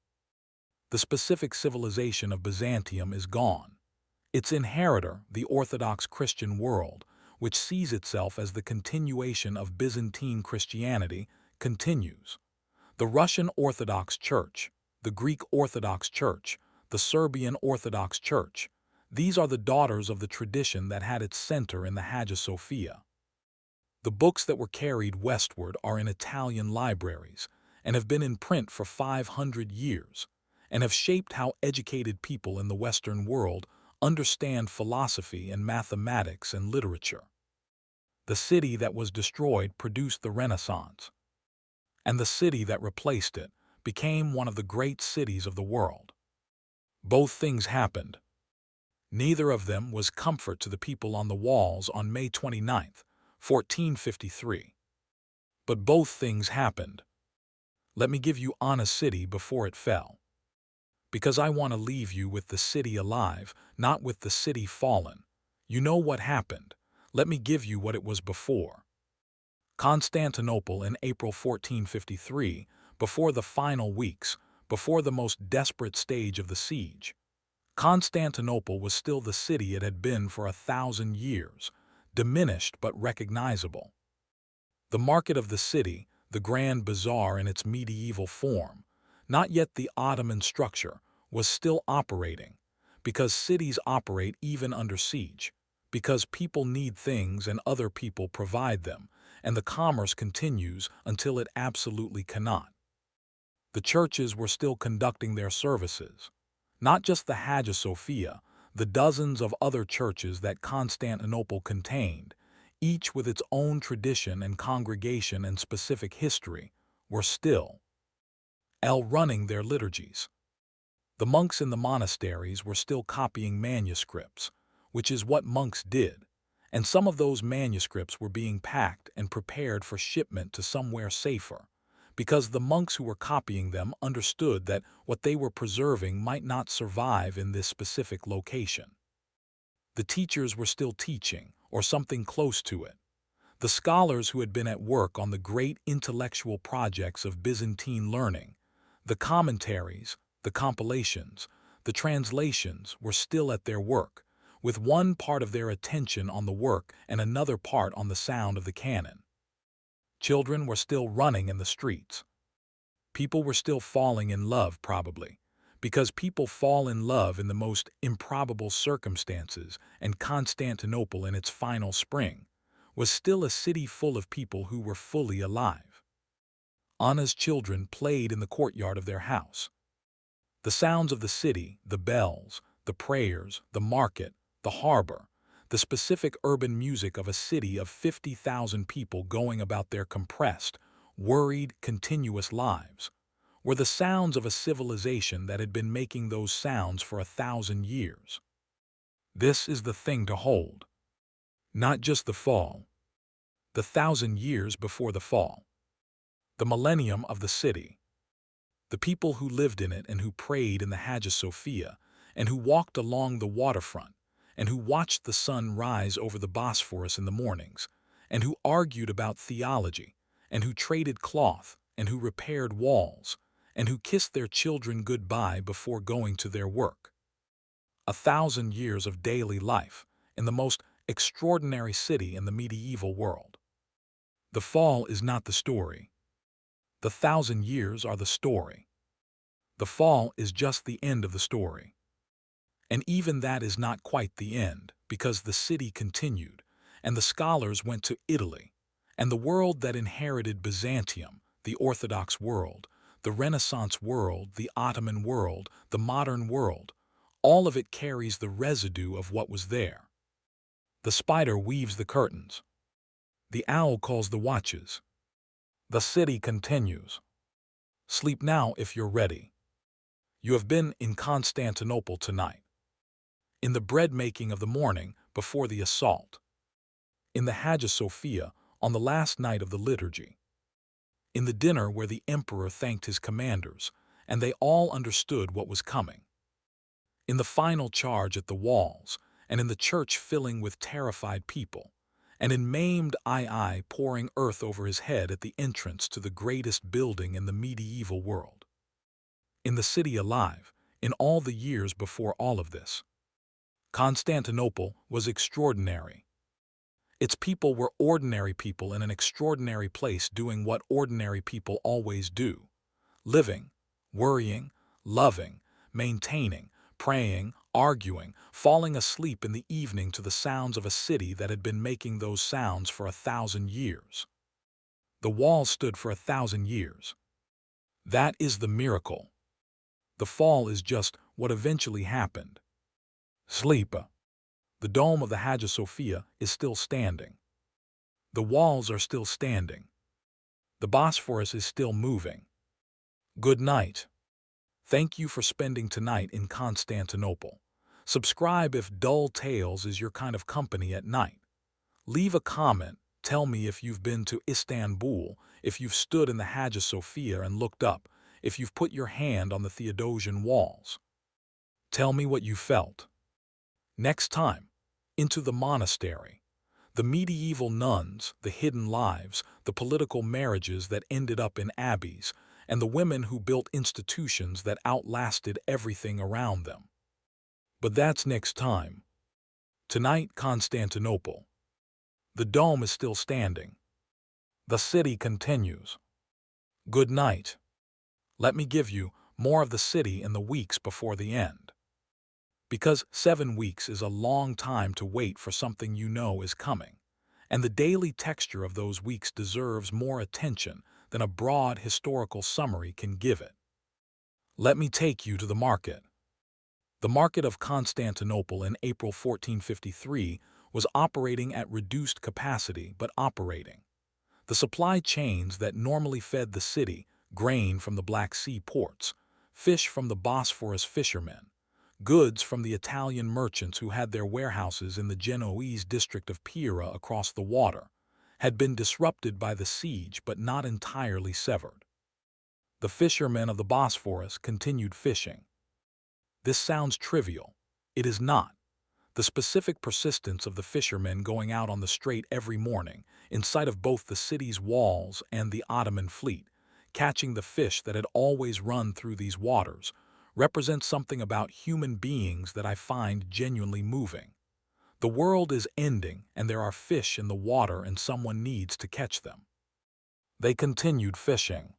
The specific civilization of Byzantium is gone. Its inheritor, the Orthodox Christian world, which sees itself as the continuation of Byzantine Christianity, continues. The Russian Orthodox Church, the Greek Orthodox Church, the Serbian Orthodox Church, these are the daughters of the tradition that had its center in the Hagia Sophia. The books that were carried westward are in Italian libraries and have been in print for 500 years and have shaped how educated people in the Western world understand philosophy and mathematics and literature. The city that was destroyed produced the Renaissance, and the city that replaced it became one of the great cities of the world. Both things happened. Neither of them was comfort to the people on the walls on May 29th, 1453. But both things happened. Let me give you on a city before it fell. Because I want to leave you with the city alive, not with the city fallen. You know what happened. Let me give you what it was before. Constantinople in April 1453, before the final weeks, before the most desperate stage of the siege. Constantinople was still the city it had been for 1,000 years, diminished but recognizable. The market of the city, the grand bazaar in its medieval form, not yet the Ottoman structure, was still operating, because cities operate even under siege, because people need things and other people provide them, and the commerce continues until it absolutely cannot. The churches were still conducting their services. Not just the Hagia Sophia, the dozens of other churches that Constantinople contained, each with its own tradition and congregation and specific history, were still running their liturgies. The monks in the monasteries were still copying manuscripts, which is what monks did, and some of those manuscripts were being packed and prepared for shipment to somewhere safer, because the monks who were copying them understood that what they were preserving might not survive in this specific location. The teachers were still teaching, or something close to it. The scholars who had been at work on the great intellectual projects of Byzantine learning, the commentaries, the compilations, the translations were still at their work, with one part of their attention on the work and another part on the sound of the canon. Children were still running in the streets. People were still falling in love, probably, because people fall in love in the most improbable circumstances, and Constantinople in its final spring was still a city full of people who were fully alive. Anna's children played in the courtyard of their house. The sounds of the city, the bells, the prayers, the market, the harbor, the specific urban music of a city of 50,000 people going about their compressed, worried, continuous lives, were the sounds of a civilization that had been making those sounds for 1,000 years. This is the thing to hold. Not just the fall. The 1,000 years before the fall. The millennium of the city. The people who lived in it and who prayed in the Hagia Sophia, and who walked along the waterfront, and who watched the sun rise over the Bosphorus in the mornings, and who argued about theology, and who traded cloth, and who repaired walls, and who kissed their children goodbye before going to their work. 1,000 years of daily life in the most extraordinary city in the medieval world. The fall is not the story. The 1,000 years are the story. The fall is just the end of the story. And even that is not quite the end, because the city continued, and the scholars went to Italy, and the world that inherited Byzantium, the Orthodox world, the Renaissance world, the Ottoman world, the modern world, all of it carries the residue of what was there. The spider weaves the curtains. The owl calls the watches. The city continues. Sleep now if you're ready. You have been in Constantinople tonight. In the bread-making of the morning before the assault. In the Hagia Sophia on the last night of the liturgy. In the dinner where the emperor thanked his commanders, and they all understood what was coming. In the final charge at the walls, and in the church filling with terrified people, and in maimed II pouring earth over his head at the entrance to the greatest building in the medieval world. In the city alive, in all the years before all of this. Constantinople was extraordinary. Its people were ordinary people in an extraordinary place doing what ordinary people always do. Living, worrying, loving, maintaining, praying, arguing, falling asleep in the evening to the sounds of a city that had been making those sounds for 1,000 years. The wall stood for 1,000 years. That is the miracle. The fall is just what eventually happened. Sleep. The dome of the Hagia Sophia is still standing. The walls are still standing. The Bosphorus is still moving. Good night. Thank you for spending tonight in Constantinople. Subscribe if dull tales is your kind of company at night. Leave a comment. Tell me if you've been to Istanbul, if you've stood in the Hagia Sophia and looked up, if you've put your hand on the Theodosian walls. Tell me what you felt. Next time, into the monastery. The medieval nuns, the hidden lives, the political marriages that ended up in abbeys, and the women who built institutions that outlasted everything around them. But that's next time. Tonight, Constantinople. The dome is still standing. The city continues. Good night. Let me give you more of the city in the weeks before the end. Because 7 weeks is a long time to wait for something you know is coming, and the daily texture of those weeks deserves more attention than a broad historical summary can give it. Let me take you to the market. The market of Constantinople in April 1453 was operating at reduced capacity but operating. The supply chains that normally fed the city, grain from the Black Sea ports, fish from the Bosphorus fishermen, goods from the Italian merchants who had their warehouses in the Genoese district of Pira across the water, had been disrupted by the siege but not entirely severed. The fishermen of the Bosphorus continued fishing. This sounds trivial. It is not. The specific persistence of the fishermen going out on the strait every morning, in sight of both the city's walls and the Ottoman fleet, catching the fish that had always run through these waters, represents something about human beings that I find genuinely moving. The world is ending, and there are fish in the water, and someone needs to catch them. They continued fishing.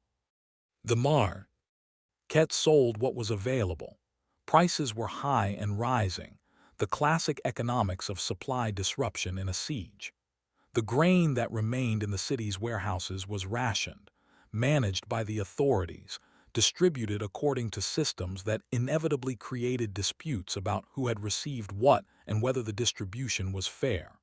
The market sold what was available. Prices were high and rising, the classic economics of supply disruption in a siege. The grain that remained in the city's warehouses was rationed, managed by the authorities, distributed according to systems that inevitably created disputes about who had received what and whether the distribution was fair.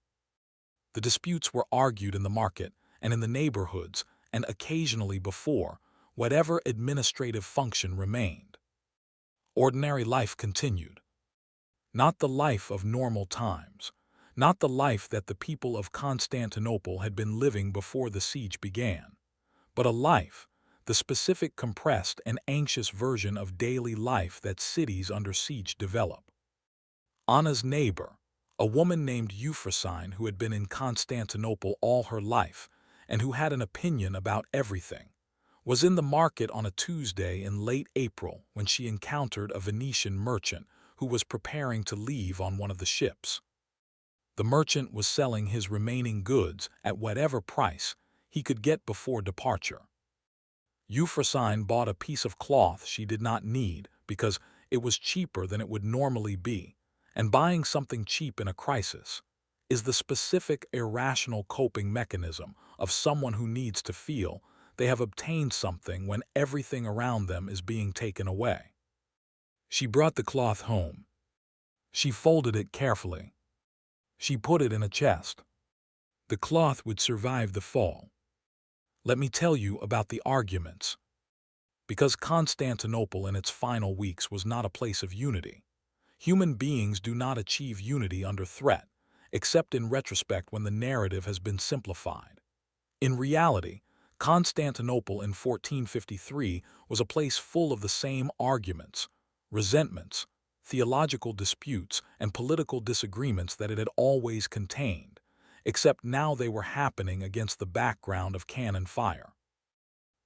The disputes were argued in the market and in the neighborhoods and occasionally before whatever administrative function remained. Ordinary life continued. Not the life of normal times, not the life that the people of Constantinople had been living before the siege began, but a life, the specific compressed and anxious version of daily life that cities under siege develop. Anna's neighbor, a woman named Euphrosyne who had been in Constantinople all her life and who had an opinion about everything, was in the market on a Tuesday in late April when she encountered a Venetian merchant who was preparing to leave on one of the ships. The merchant was selling his remaining goods at whatever price he could get before departure. Euphrosyne bought a piece of cloth she did not need because it was cheaper than it would normally be, and buying something cheap in a crisis is the specific irrational coping mechanism of someone who needs to feel they have obtained something when everything around them is being taken away. She brought the cloth home. She folded it carefully. She put it in a chest. The cloth would survive the fall. Let me tell you about the arguments. Because Constantinople in its final weeks was not a place of unity. Human beings do not achieve unity under threat, except in retrospect when the narrative has been simplified. In reality, Constantinople in 1453 was a place full of the same arguments, resentments, theological disputes, and political disagreements that it had always contained, except now they were happening against the background of cannon fire.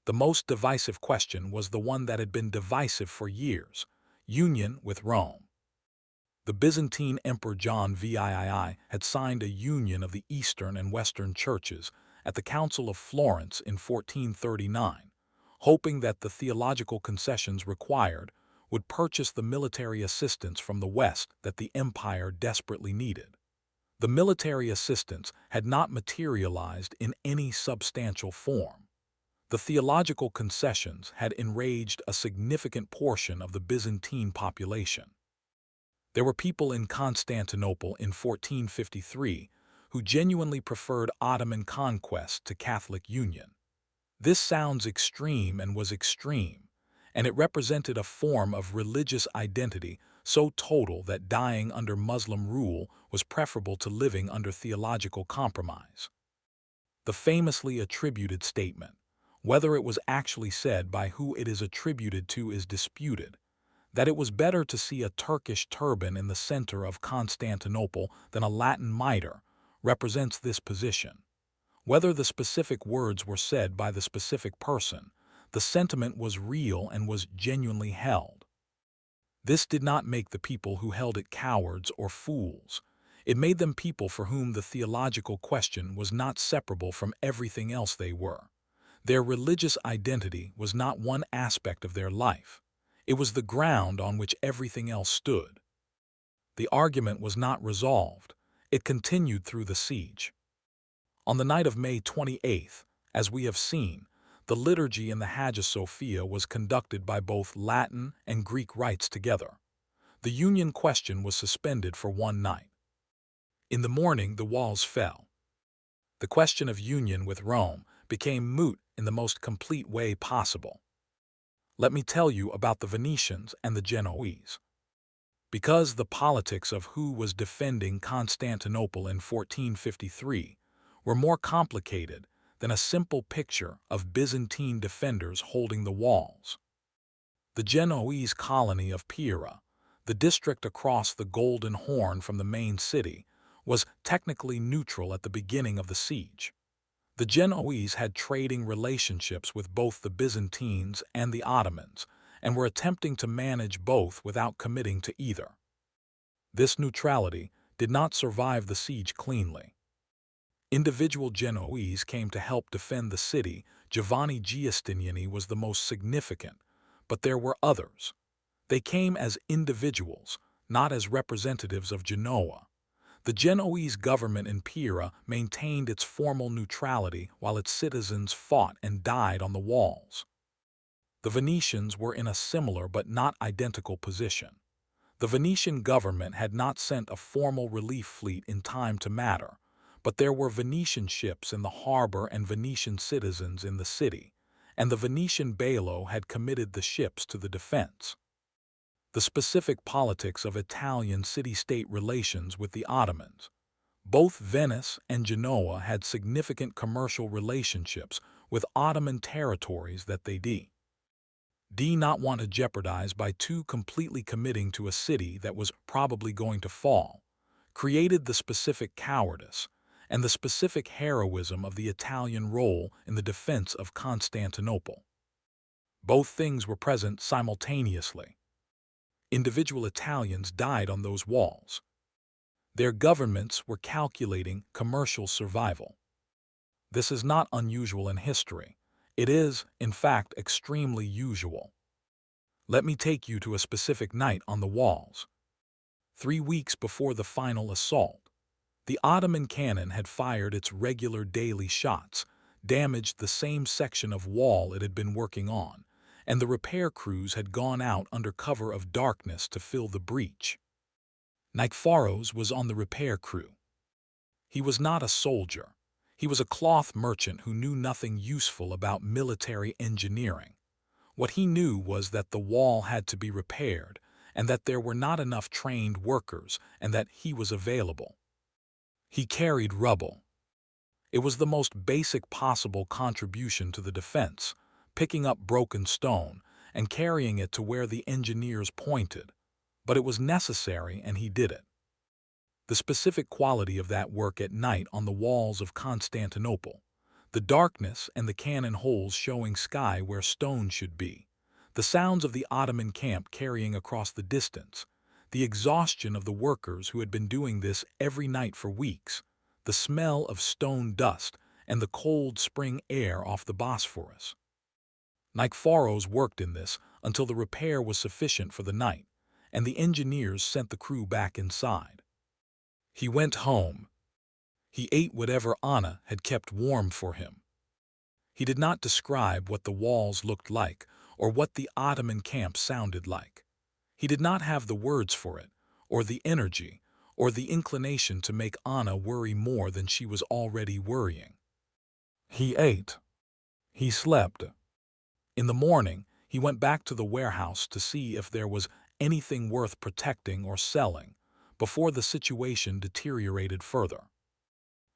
The most divisive question was the one that had been divisive for years: union with Rome. The Byzantine Emperor John VII had signed a union of the Eastern and Western churches at the Council of Florence in 1439, hoping that the theological concessions required would purchase the military assistance from the West that the empire desperately needed. The military assistance had not materialized in any substantial form. The theological concessions had enraged a significant portion of the Byzantine population. There were people in Constantinople in 1453 who genuinely preferred Ottoman conquest to Catholic union. This sounds extreme and was extreme, and it represented a form of religious identity so total that dying under Muslim rule was preferable to living under theological compromise. The famously attributed statement, whether it was actually said by who it is attributed to is disputed, that it was better to see a Turkish turban in the center of Constantinople than a Latin mitre, represents this position. Whether the specific words were said by the specific person, the sentiment was real and was genuinely held. This did not make the people who held it cowards or fools. It made them people for whom the theological question was not separable from everything else they were. Their religious identity was not one aspect of their life. It was the ground on which everything else stood. The argument was not resolved. It continued through the siege. On the night of May 28th, as we have seen, the liturgy in the Hagia Sophia was conducted by both Latin and Greek rites together. The union question was suspended for one night. In the morning, the walls fell. The question of union with Rome became moot in the most complete way possible. Let me tell you about the Venetians and the Genoese. Because the politics of who was defending Constantinople in 1453 were more complicated than a simple picture of Byzantine defenders holding the walls. The Genoese colony of Pera, the district across the Golden Horn from the main city, was technically neutral at the beginning of the siege. The Genoese had trading relationships with both the Byzantines and the Ottomans, and were attempting to manage both without committing to either. This neutrality did not survive the siege cleanly. Individual Genoese came to help defend the city. Giovanni Giustiniani was the most significant, but there were others. They came as individuals, not as representatives of Genoa. The Genoese government in Pera maintained its formal neutrality while its citizens fought and died on the walls. The Venetians were in a similar but not identical position. The Venetian government had not sent a formal relief fleet in time to matter, but there were Venetian ships in the harbor and Venetian citizens in the city, and the Venetian bailo had committed the ships to the defense. The specific politics of Italian city-state relations with the Ottomans. Both Venice and Genoa had significant commercial relationships with Ottoman territories that they did not want to jeopardize by too completely committing to a city that was probably going to fall, created the specific cowardice and the specific heroism of the Italian role in the defense of Constantinople. Both things were present simultaneously. Individual Italians died on those walls. Their governments were calculating commercial survival. This is not unusual in history. It is, in fact, extremely usual. Let me take you to a specific night on the walls. 3 weeks before the final assault, the Ottoman cannon had fired its regular daily shots, damaged the same section of wall it had been working on, and the repair crews had gone out under cover of darkness to fill the breach. Nicephorus was on the repair crew. He was not a soldier. He was a cloth merchant who knew nothing useful about military engineering. What he knew was that the wall had to be repaired, and that there were not enough trained workers, and that he was available. He carried rubble. It was the most basic possible contribution to the defense, picking up broken stone and carrying it to where the engineers pointed. But it was necessary, and he did it. The specific quality of that work at night on the walls of Constantinople, the darkness and the cannon holes showing sky where stone should be, the sounds of the Ottoman camp carrying across the distance, the exhaustion of the workers who had been doing this every night for weeks, the smell of stone dust, and the cold spring air off the Bosphorus. Nicephorus worked in this until the repair was sufficient for the night, and the engineers sent the crew back inside. He went home. He ate whatever Anna had kept warm for him. He did not describe what the walls looked like or what the Ottoman camp sounded like. He did not have the words for it, or the energy, or the inclination to make Anna worry more than she was already worrying. He ate. He slept. In the morning, he went back to the warehouse to see if there was anything worth protecting or selling before the situation deteriorated further.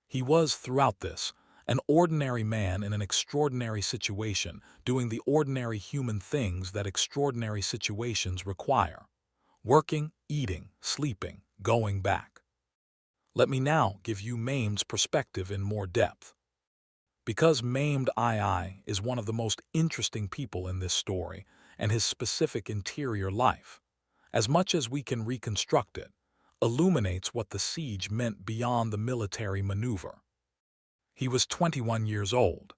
He was, throughout this, an ordinary man in an extraordinary situation, doing the ordinary human things that extraordinary situations require: working, eating, sleeping, going back. Let me now give you Maim's perspective in more depth. Because Maimed II is one of the most interesting people in this story, and his specific interior life, as much as we can reconstruct it, illuminates what the siege meant beyond the military maneuver. He was 21 years old.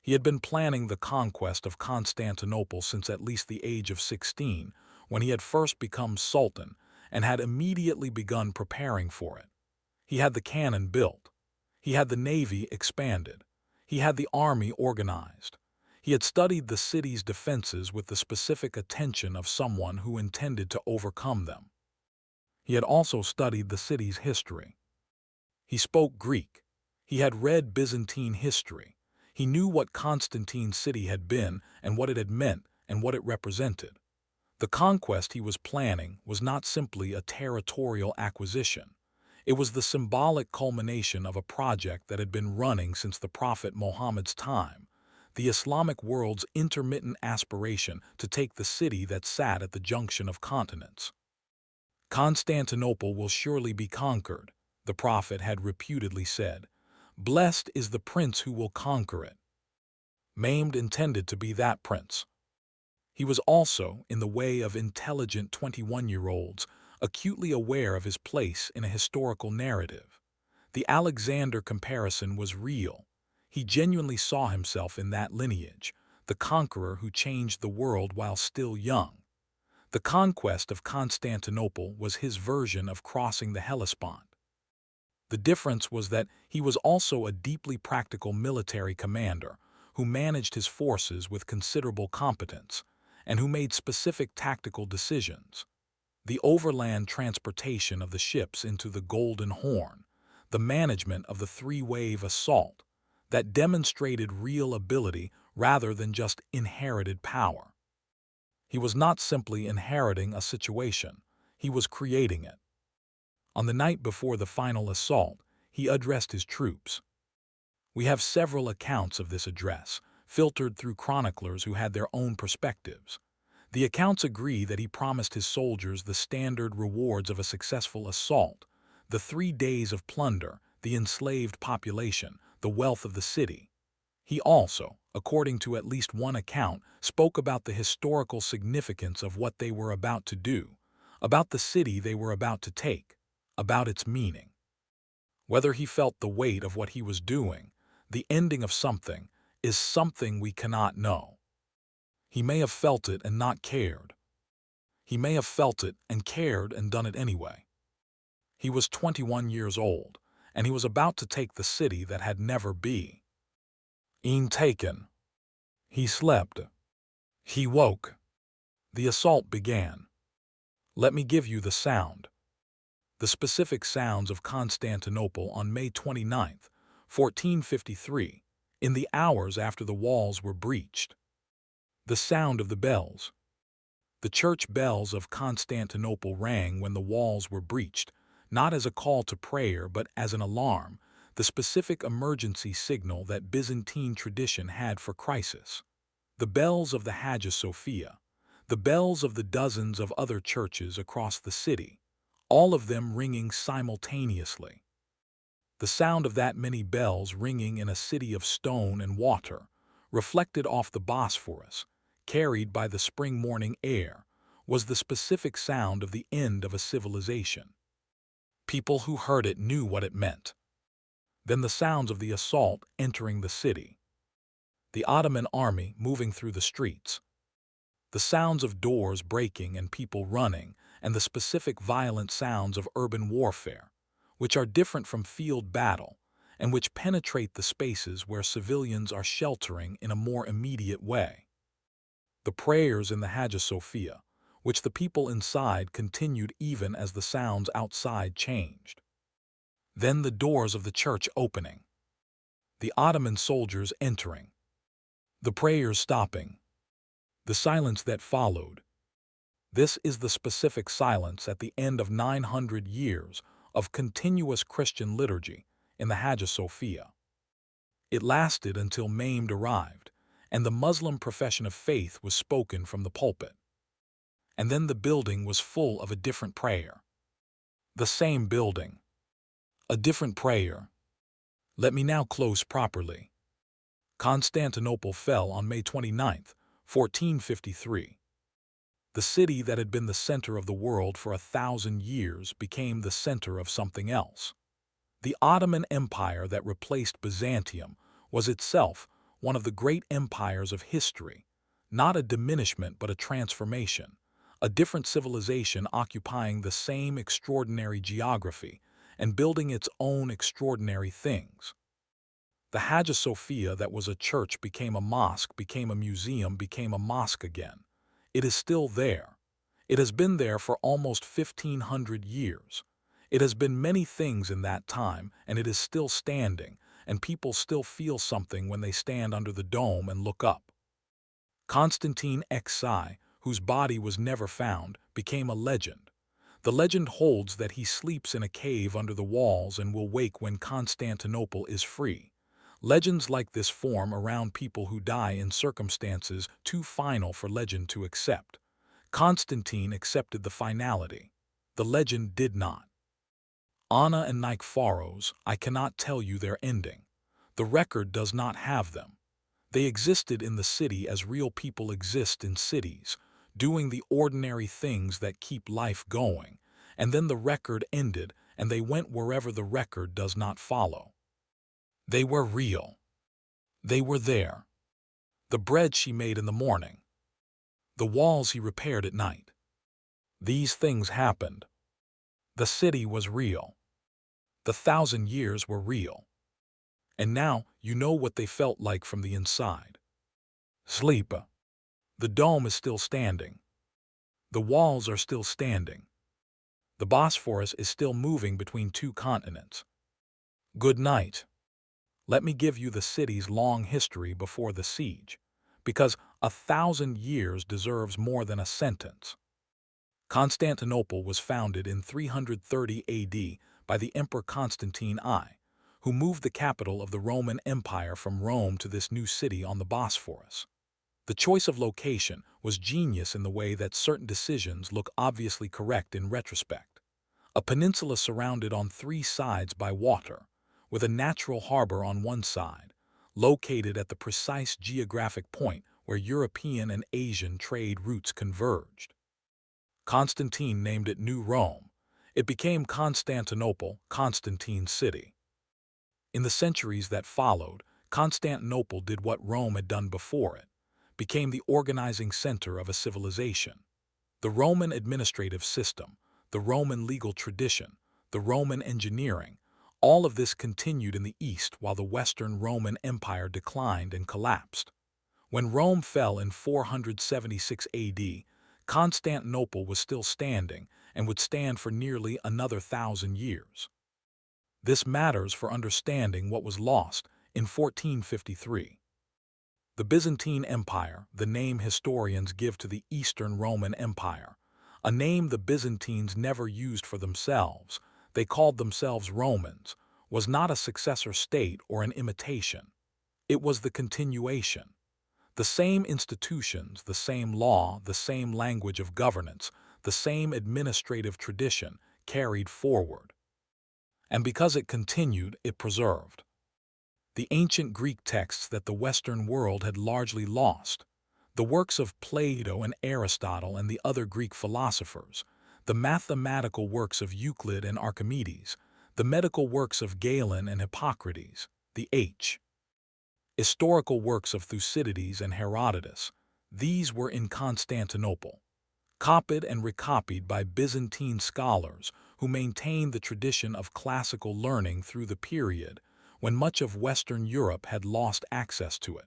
He had been planning the conquest of Constantinople since at least the age of 16, when he had first become sultan, and had immediately begun preparing for it. He had the cannon built. He had the navy expanded. He had the army organized. He had studied the city's defenses with the specific attention of someone who intended to overcome them. He had also studied the city's history. He spoke Greek. He had read Byzantine history. He knew what Constantine's city had been and what it had meant and what it represented. The conquest he was planning was not simply a territorial acquisition. It was the symbolic culmination of a project that had been running since the Prophet Muhammad's time, the Islamic world's intermittent aspiration to take the city that sat at the junction of continents. Constantinople will surely be conquered, the Prophet had reputedly said. Blessed is the prince who will conquer it. Maimed intended to be that prince. He was also, in the way of intelligent 21-year-olds, acutely aware of his place in a historical narrative. The Alexander comparison was real. He genuinely saw himself in that lineage, the conqueror who changed the world while still young. The conquest of Constantinople was his version of crossing the Hellespont. The difference was that he was also a deeply practical military commander who managed his forces with considerable competence and who made specific tactical decisions. The overland transportation of the ships into the Golden Horn, the management of the three-wave assault, that demonstrated real ability rather than just inherited power. He was not simply inheriting a situation, he was creating it. On the night before the final assault, he addressed his troops. We have several accounts of this address, filtered through chroniclers who had their own perspectives. The accounts agree that he promised his soldiers the standard rewards of a successful assault: the 3 days of plunder, the enslaved population, the wealth of the city. He also, according to at least one account, spoke about the historical significance of what they were about to do, about the city they were about to take, about its meaning. Whether he felt the weight of what he was doing, the ending of something, is something we cannot know. He may have felt it and not cared. He may have felt it and cared and done it anyway. He was 21 years old, and he was about to take the city that had never been taken. He slept. He woke. The assault began. Let me give you the sound. The specific sounds of Constantinople on May 29, 1453, in the hours after the walls were breached. The sound of the bells. The church bells of Constantinople rang when the walls were breached, not as a call to prayer but as an alarm, the specific emergency signal that Byzantine tradition had for crisis. The bells of the Hagia Sophia, the bells of the dozens of other churches across the city, all of them ringing simultaneously. The sound of that many bells ringing in a city of stone and water, reflected off the Bosphorus, carried by the spring morning air, was the specific sound of the end of a civilization. People who heard it knew what it meant. Then the sounds of the assault entering the city. The Ottoman army moving through the streets. The sounds of doors breaking and people running, and the specific violent sounds of urban warfare, which are different from field battle, and which penetrate the spaces where civilians are sheltering in a more immediate way. The prayers in the Hagia Sophia, which the people inside continued even as the sounds outside changed. Then the doors of the church opening. The Ottoman soldiers entering. The prayers stopping. The silence that followed. This is the specific silence at the end of 900 years of continuous Christian liturgy in the Hagia Sophia. It lasted until Mahmud arrived, and the Muslim profession of faith was spoken from the pulpit. And then the building was full of a different prayer. The same building. A different prayer. Let me now close properly. Constantinople fell on May 29, 1453. The city that had been the center of the world for 1,000 years became the center of something else. The Ottoman Empire that replaced Byzantium was itself one of the great empires of history, not a diminishment but a transformation, a different civilization occupying the same extraordinary geography and building its own extraordinary things. The Hagia Sophia that was a church became a mosque, became a museum, became a mosque again. It is still there. It has been there for almost 1,500 years. It has been many things in that time, and it is still standing, and people still feel something when they stand under the dome and look up. Constantine XI, whose body was never found, became a legend. The legend holds that he sleeps in a cave under the walls and will wake when Constantinople is free. Legends like this form around people who die in circumstances too final for legend to accept. Constantine accepted the finality. The legend did not. Anna and Nikephoros, I cannot tell you their ending. The record does not have them. They existed in the city as real people exist in cities, doing the ordinary things that keep life going, and then the record ended and they went wherever the record does not follow. They were real. They were there. The bread she made in the morning. The walls he repaired at night. These things happened. The city was real. The 1,000 years were real. And now you know what they felt like from the inside. Sleep. The dome is still standing. The walls are still standing. The Bosphorus is still moving between two continents. Good night. Let me give you the city's long history before the siege, because 1,000 years deserves more than a sentence. Constantinople was founded in 330 AD by the Emperor Constantine I, who moved the capital of the Roman Empire from Rome to this new city on the Bosphorus. The choice of location was genius in the way that certain decisions look obviously correct in retrospect. A peninsula surrounded on three sides by water, with a natural harbor on one side, located at the precise geographic point where European and Asian trade routes converged. Constantine named it New Rome. It became Constantinople, Constantine's city. In the centuries that followed, Constantinople did what Rome had done before it, became the organizing center of a civilization. The Roman administrative system, the Roman legal tradition, the Roman engineering, all of this continued in the East while the Western Roman Empire declined and collapsed. When Rome fell in 476 AD, Constantinople was still standing and would stand for nearly another 1,000 years. This matters for understanding what was lost in 1453. The Byzantine Empire, the name historians give to the Eastern Roman Empire, a name the Byzantines never used for themselves, they called themselves Romans, was not a successor state or an imitation. It was the continuation. The same institutions, the same law, the same language of governance, the same administrative tradition carried forward. And because it continued, it preserved. The ancient Greek texts that the Western world had largely lost, the works of Plato and Aristotle and the other Greek philosophers, the mathematical works of Euclid and Archimedes, the medical works of Galen and Hippocrates, the historical works of Thucydides and Herodotus, these were in Constantinople, copied and recopied by Byzantine scholars who maintained the tradition of classical learning through the period when much of Western Europe had lost access to it.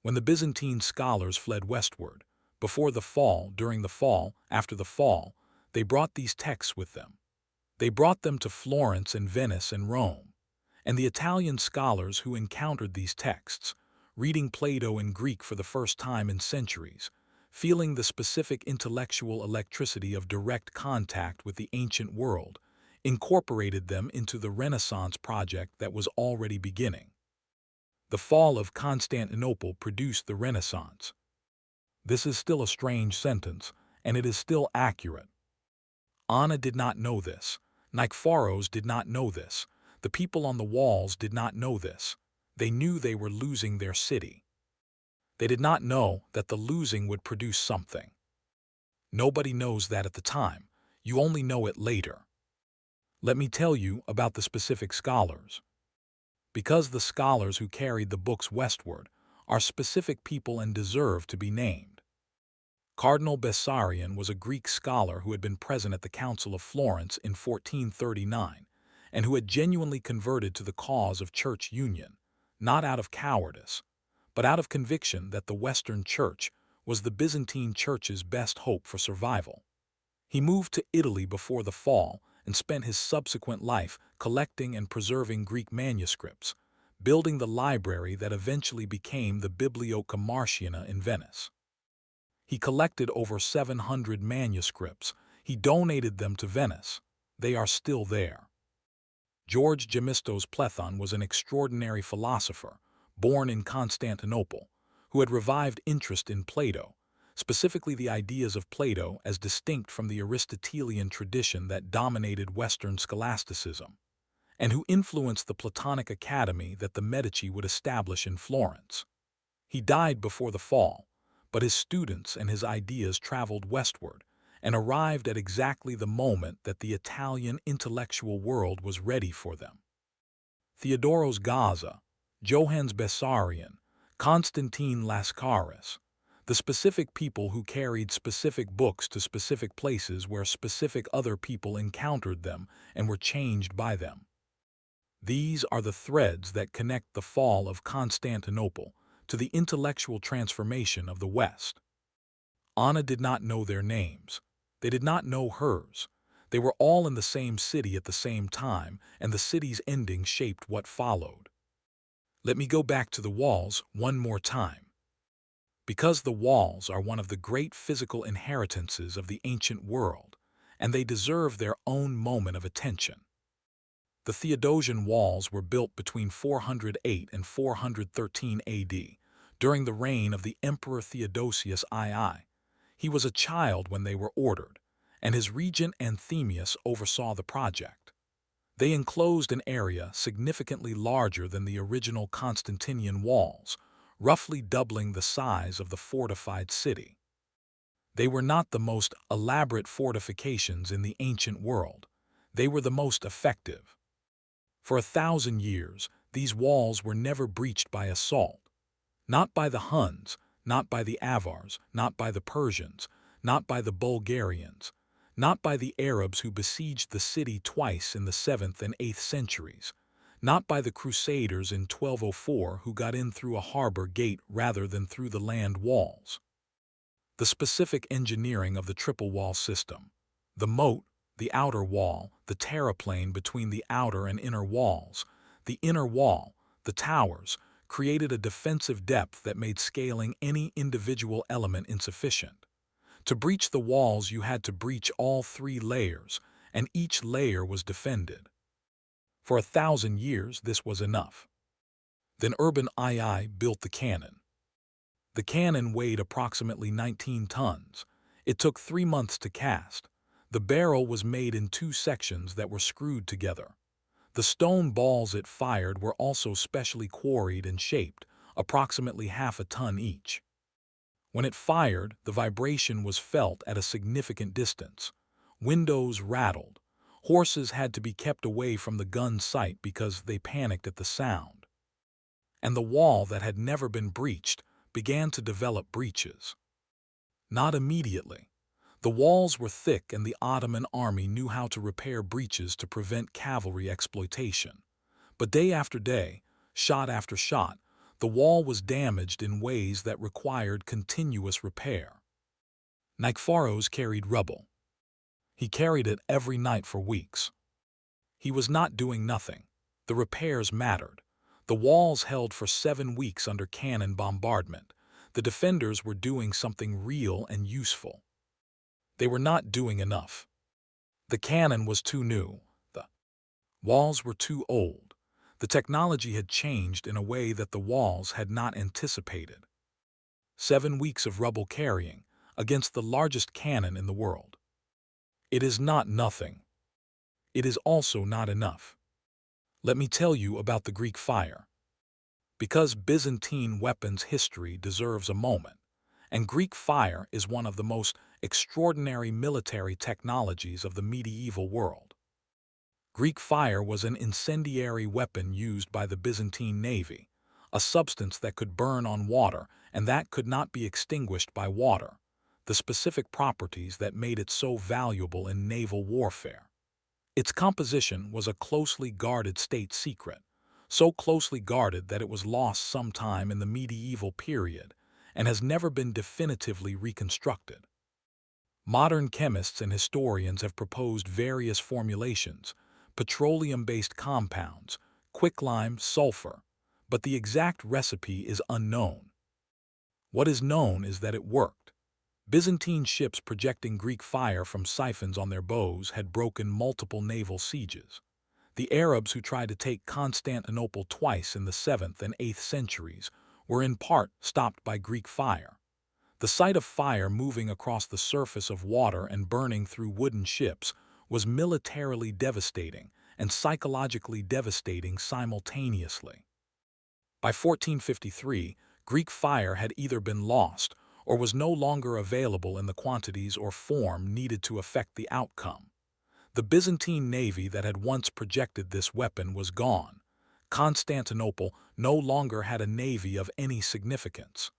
When the Byzantine scholars fled westward, before the fall, during the fall, after the fall, they brought these texts with them. They brought them to Florence and Venice and Rome. And the Italian scholars who encountered these texts, reading Plato in Greek for the first time in centuries, feeling the specific intellectual electricity of direct contact with the ancient world, incorporated them into the Renaissance project that was already beginning. The fall of Constantinople produced the Renaissance. This is still a strange sentence, and it is still accurate. Anna did not know this. Nikephoros did not know this. The people on the walls did not know this. They knew they were losing their city. They did not know that the losing would produce something. Nobody knows that at the time. You only know it later. Let me tell you about the specific scholars. Because the scholars who carried the books westward are specific people and deserve to be named. Cardinal Bessarion was a Greek scholar who had been present at the Council of Florence in 1439 and who had genuinely converted to the cause of church union, not out of cowardice, but out of conviction that the Western Church was the Byzantine Church's best hope for survival. He moved to Italy before the fall and spent his subsequent life collecting and preserving Greek manuscripts, building the library that eventually became the Bibliotheca Martiana in Venice. He collected over 700 manuscripts. He donated them to Venice. They are still there. George Gemistos Plethon was an extraordinary philosopher, born in Constantinople, who had revived interest in Plato, specifically the ideas of Plato as distinct from the Aristotelian tradition that dominated Western scholasticism, and who influenced the Platonic Academy that the Medici would establish in Florence. He died before the fall, but his students and his ideas traveled westward and arrived at exactly the moment that the Italian intellectual world was ready for them. Theodoros Gaza, Johannes Bessarion, Constantine Lascaris, the specific people who carried specific books to specific places where specific other people encountered them and were changed by them. These are the threads that connect the fall of Constantinople to the intellectual transformation of the West. Anna did not know their names. They did not know hers. They were all in the same city at the same time, and the city's ending shaped what followed. Let me go back to the walls one more time. Because the walls are one of the great physical inheritances of the ancient world, and they deserve their own moment of attention. The Theodosian walls were built between 408 and 413 AD, during the reign of the Emperor Theodosius II. He was a child when they were ordered, and his regent Anthemius oversaw the project. They enclosed an area significantly larger than the original Constantinian walls, roughly doubling the size of the fortified city. They were not the most elaborate fortifications in the ancient world. They were the most effective. For 1,000 years, these walls were never breached by assault. Not by the Huns, not by the Avars, not by the Persians, not by the Bulgarians, not by the Arabs who besieged the city twice in the 7th and 8th centuries, not by the Crusaders in 1204 who got in through a harbor gate rather than through the land walls. The specific engineering of the triple wall system, the moat, the outer wall, the terraplane between the outer and inner walls, the inner wall, the towers, created a defensive depth that made scaling any individual element insufficient. To breach the walls, you had to breach all 3 layers, and each layer was defended. For 1,000 years, this was enough. Then Urban II built the cannon. The cannon weighed approximately 19 tons. It took 3 months to cast. The barrel was made in 2 sections that were screwed together. The stone balls it fired were also specially quarried and shaped, approximately half a ton each. When it fired, the vibration was felt at a significant distance. Windows rattled. Horses had to be kept away from the gun sight because they panicked at the sound. And the wall that had never been breached began to develop breaches. Not immediately. The walls were thick and the Ottoman army knew how to repair breaches to prevent cavalry exploitation. But day after day, shot after shot, the wall was damaged in ways that required continuous repair. Nikephoros carried rubble. He carried it every night for weeks. He was not doing nothing. The repairs mattered. The walls held for 7 weeks under cannon bombardment. the defenders were doing something real and useful. They were not doing enough. The cannon was too new. The walls were too old. The technology had changed in a way that the walls had not anticipated. 7 weeks of rubble carrying against the largest cannon in the world. It is not nothing. It is also not enough. Let me tell you about the Greek fire. Because Byzantine weapons history deserves a moment, and Greek fire is one of the most extraordinary military technologies of the medieval world. Greek fire was an incendiary weapon used by the Byzantine navy, a substance that could burn on water and that could not be extinguished by water, the specific properties that made it so valuable in naval warfare. Its composition was a closely guarded state secret, so closely guarded that it was lost sometime in the medieval period and has never been definitively reconstructed. Modern chemists and historians have proposed various formulations, petroleum-based compounds, quicklime, sulfur, but the exact recipe is unknown. What is known is that it worked. Byzantine ships projecting Greek fire from siphons on their bows had broken multiple naval sieges. The Arabs who tried to take Constantinople twice in the 7th and 8th centuries were in part stopped by Greek fire. The sight of fire moving across the surface of water and burning through wooden ships was militarily devastating and psychologically devastating simultaneously. By 1453, Greek fire had either been lost or was no longer available in the quantities or form needed to affect the outcome. The Byzantine navy that had once projected this weapon was gone. Constantinople no longer had a navy of any significance.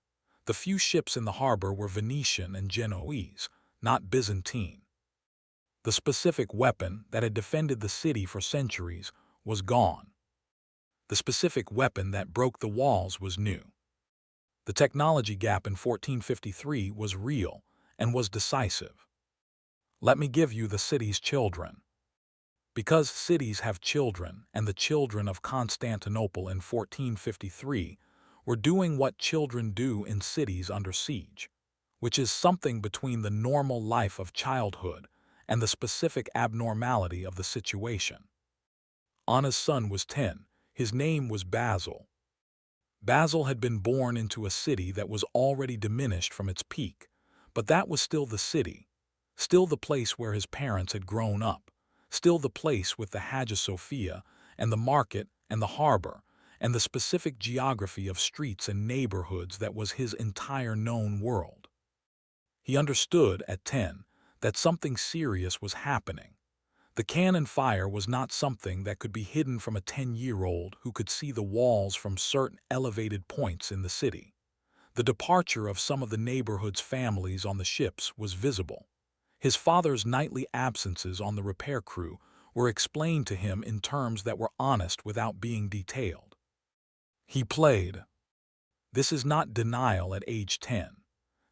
The few ships in the harbor were Venetian and Genoese, not Byzantine. The specific weapon that had defended the city for centuries was gone. The specific weapon that broke the walls was new. The technology gap in 1453 was real and was decisive. Let me give you the city's children. Because cities have children, and the children of Constantinople in 1453 were doing what children do in cities under siege, which is something between the normal life of childhood and the specific abnormality of the situation. Anna's son was 10. His name was Basil. Basil had been born into a city that was already diminished from its peak, but that was still the city, still the place where his parents had grown up, still the place with the Hagia Sophia and the market and the harbor and the specific geography of streets and neighborhoods that was his entire known world. He understood at 10 that something serious was happening. The cannon fire was not something that could be hidden from a 10-year-old who could see the walls from certain elevated points in the city. The departure of some of the neighborhood's families on the ships was visible. His father's nightly absences on the repair crew were explained to him in terms that were honest without being detailed. He played. This is not denial at age 10.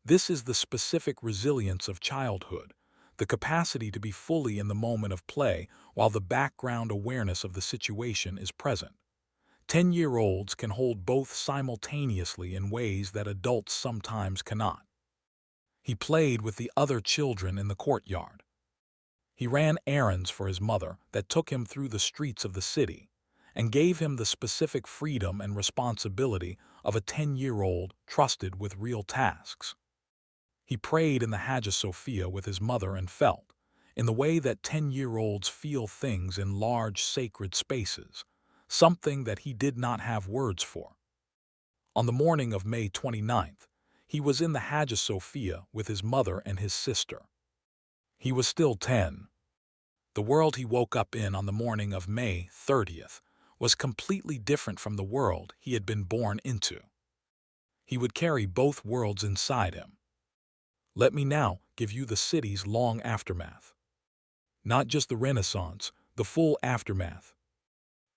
This is the specific resilience of childhood, the capacity to be fully in the moment of play while the background awareness of the situation is present. 10-year-olds can hold both simultaneously in ways that adults sometimes cannot. He played with the other children in the courtyard. He ran errands for his mother that took him through the streets of the city and gave him the specific freedom and responsibility of a 10-year-old trusted with real tasks. He prayed in the Hagia Sophia with his mother and felt, in the way that 10-year-olds feel things in large sacred spaces, something that he did not have words for. On the morning of May 29th, he was in the Hagia Sophia with his mother and his sister. He was still 10. The world he woke up in on the morning of May 30th was completely different from the world he had been born into. He would carry both worlds inside him. Let me now give you the city's long aftermath. Not just the Renaissance, the full aftermath.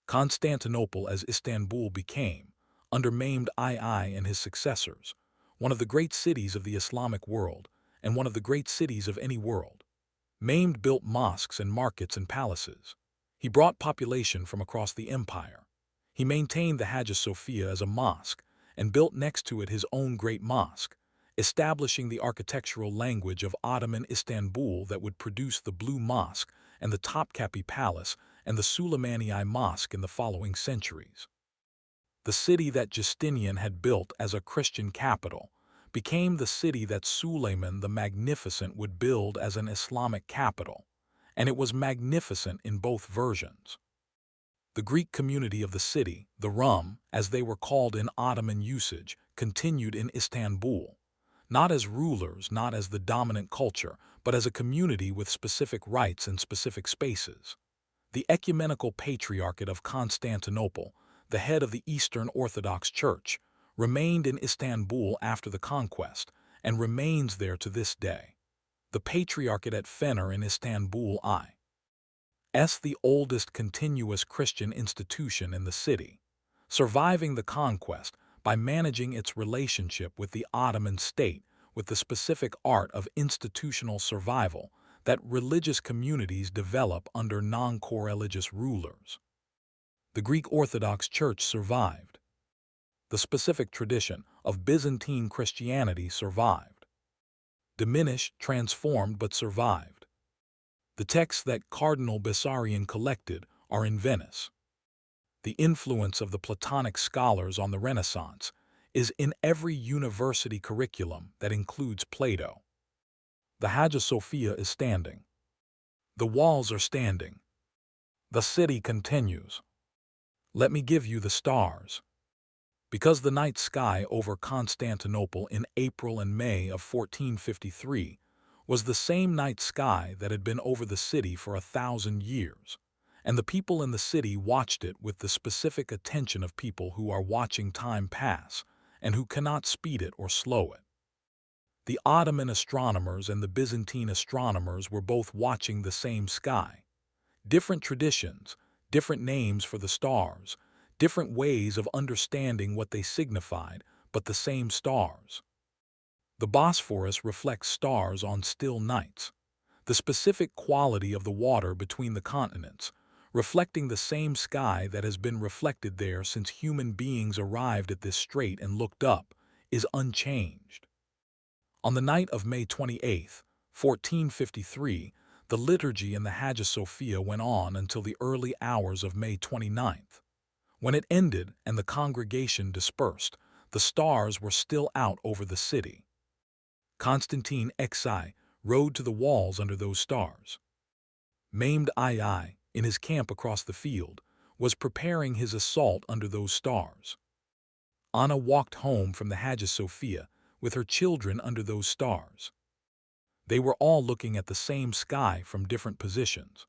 Constantinople as Istanbul became, under Mehmed II and his successors, one of the great cities of the Islamic world and one of the great cities of any world. Mehmed built mosques and markets and palaces. He brought population from across the empire. He maintained the Hagia Sophia as a mosque and built next to it his own great mosque, establishing the architectural language of Ottoman Istanbul that would produce the Blue Mosque and the Topkapi Palace and the Süleymaniye Mosque in the following centuries. The city that Justinian had built as a Christian capital became the city that Suleiman the Magnificent would build as an Islamic capital, and it was magnificent in both versions. The Greek community of the city, the Rum, as they were called in Ottoman usage, continued in Istanbul, not as rulers, not as the dominant culture, but as a community with specific rights and specific spaces. The ecumenical patriarchate of Constantinople, the head of the Eastern Orthodox Church, remained in Istanbul after the conquest and remains there to this day. The patriarchate at Fener in Istanbul is the oldest continuous Christian institution in the city, surviving the conquest by managing its relationship with the Ottoman state with the specific art of institutional survival that religious communities develop under non-coreligious rulers. The Greek Orthodox Church survived. The specific tradition of Byzantine Christianity survived. Diminished, transformed, but survived. The texts that Cardinal Bessarion collected are in Venice. The influence of the Platonic scholars on the Renaissance is in every university curriculum that includes Plato. The Hagia Sophia is standing. The walls are standing. The city continues. Let me give you the stars. Because the night sky over Constantinople in April and May of 1453 was the same night sky that had been over the city for 1,000 years, and the people in the city watched it with the specific attention of people who are watching time pass and who cannot speed it or slow it. The Ottoman astronomers and the Byzantine astronomers were both watching the same sky. Different traditions, different names for the stars, different ways of understanding what they signified, but the same stars. The Bosphorus reflects stars on still nights, the specific quality of the water between the continents, reflecting the same sky that has been reflected there since human beings arrived at this strait and looked up, is unchanged. On the night of May 28, 1453, the liturgy in the Hagia Sophia went on until the early hours of May 29th. When it ended and the congregation dispersed, the stars were still out over the city. Constantine XI rode to the walls under those stars. Maimed II, in his camp across the field, was preparing his assault under those stars. Anna walked home from the Hagia Sophia with her children under those stars. They were all looking at the same sky from different positions.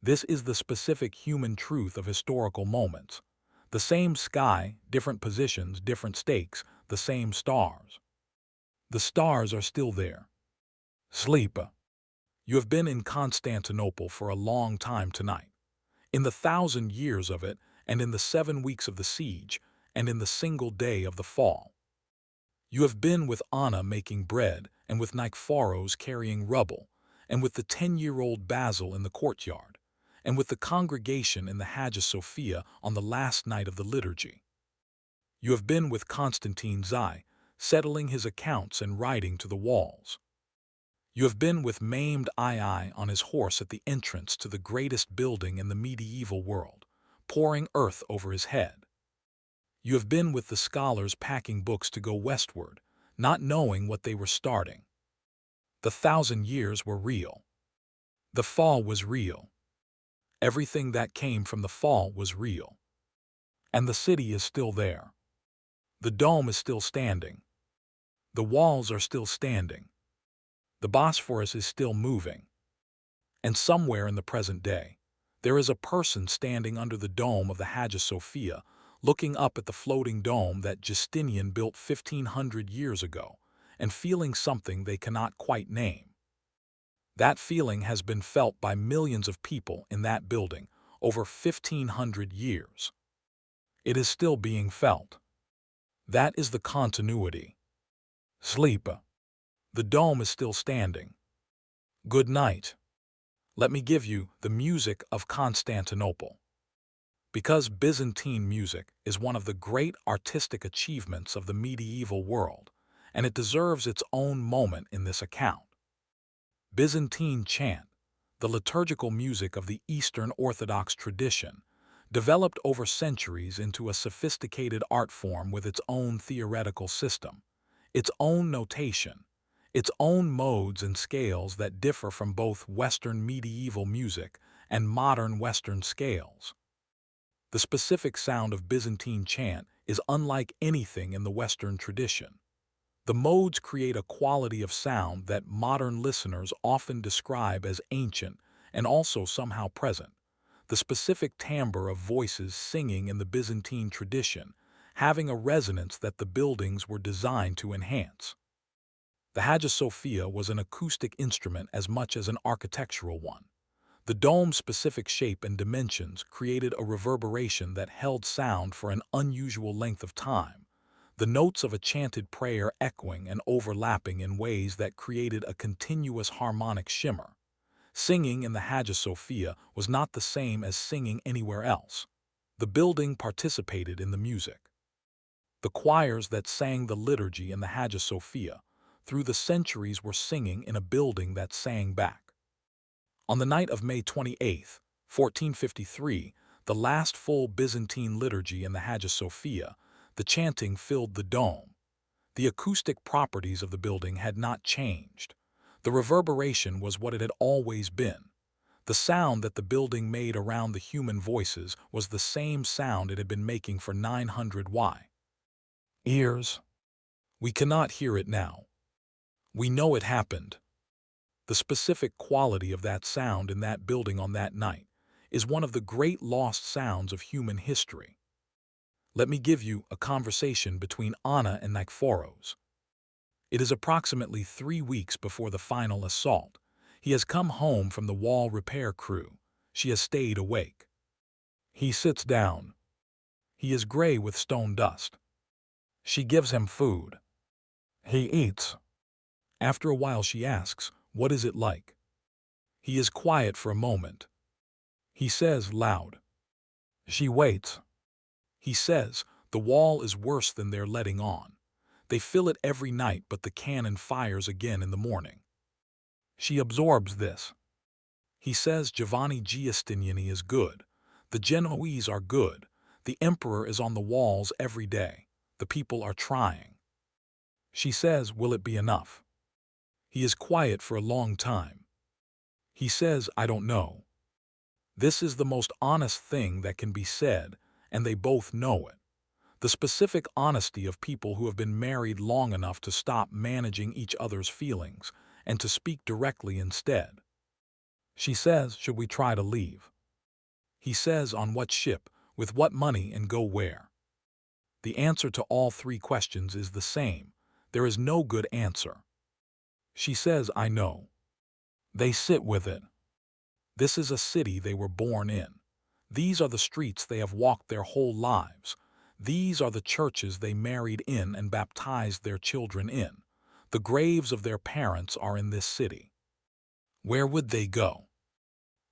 This is the specific human truth of historical moments. The same sky, different positions, different stakes, the same stars. The stars are still there. Sleep. You have been in Constantinople for a long time tonight. In the 1,000 years of it, and in the 7 weeks of the siege, and in the single day of the fall. You have been with Anna making bread, and with Nikephoros carrying rubble, and with the 10-year-old Basil in the courtyard, and with the congregation in the Hagia Sophia on the last night of the liturgy. You have been with Constantine XI, settling his accounts and riding to the walls. You have been with maimed II on his horse at the entrance to the greatest building in the medieval world, pouring earth over his head. You have been with the scholars packing books to go westward, not knowing what they were starting. The 1,000 years were real. The fall was real. Everything that came from the fall was real. And the city is still there. The dome is still standing. The walls are still standing. The Bosphorus is still moving. And somewhere in the present day, there is a person standing under the dome of the Hagia Sophia, looking up at the floating dome that Justinian built 1,500 years ago, and feeling something they cannot quite name. That feeling has been felt by millions of people in that building over 1,500 years. It is still being felt. That is the continuity. Sleep. The dome is still standing. Good night. Let me give you the music of Constantinople. Because Byzantine music is one of the great artistic achievements of the medieval world, and it deserves its own moment in this account. Byzantine chant, the liturgical music of the Eastern Orthodox tradition, developed over centuries into a sophisticated art form with its own theoretical system, its own notation, its own modes and scales that differ from both Western medieval music and modern Western scales. The specific sound of Byzantine chant is unlike anything in the Western tradition. The modes create a quality of sound that modern listeners often describe as ancient and also somehow present. The specific timbre of voices singing in the Byzantine tradition, having a resonance that the buildings were designed to enhance. The Hagia Sophia was an acoustic instrument as much as an architectural one. The dome's specific shape and dimensions created a reverberation that held sound for an unusual length of time, the notes of a chanted prayer echoing and overlapping in ways that created a continuous harmonic shimmer. Singing in the Hagia Sophia was not the same as singing anywhere else. The building participated in the music. The choirs that sang the liturgy in the Hagia Sophia through the centuries were singing in a building that sang back. On the night of May 28, 1453, the last full Byzantine liturgy in the Hagia Sophia, the chanting filled the dome. The acoustic properties of the building had not changed. The reverberation was what it had always been. The sound that the building made around the human voices was the same sound it had been making for 900 years. We cannot hear it now. We know it happened. The specific quality of that sound in that building on that night is one of the great lost sounds of human history. Let me give you a conversation between Anna and Nikephoros. It is approximately 3 weeks before the final assault. He has come home from the wall repair crew. She has stayed awake. He sits down. He is gray with stone dust. She gives him food. He eats. After a while she asks, "What is it like?" He is quiet for a moment. He says loud. She waits. He says, "The wall is worse than they're letting on. They fill it every night, but the cannon fires again in the morning." She absorbs this. He says Giovanni Giustiniani is good. The Genoese are good. The emperor is on the walls every day. The people are trying. She says, "Will it be enough?" He is quiet for a long time. He says, "I don't know." This is the most honest thing that can be said, and they both know it. The specific honesty of people who have been married long enough to stop managing each other's feelings and to speak directly instead. She says, "Should we try to leave?" He says, "On what ship, with what money, and go where?" The answer to all 3 questions is the same. There is no good answer. She says, "I know." They sit with it. This is a city they were born in. These are the streets they have walked their whole lives. These are the churches they married in and baptized their children in. The graves of their parents are in this city. Where would they go?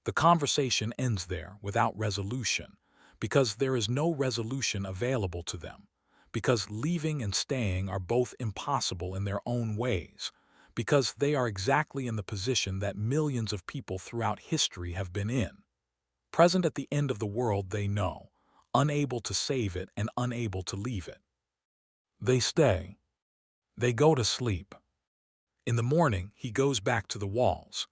The conversation ends there without resolution, because there is no resolution available to them, because leaving and staying are both impossible in their own ways, because they are exactly in the position that millions of people throughout history have been in. Present at the end of the world they know, unable to save it and unable to leave it. They stay. They go to sleep. In the morning, he goes back to the walls.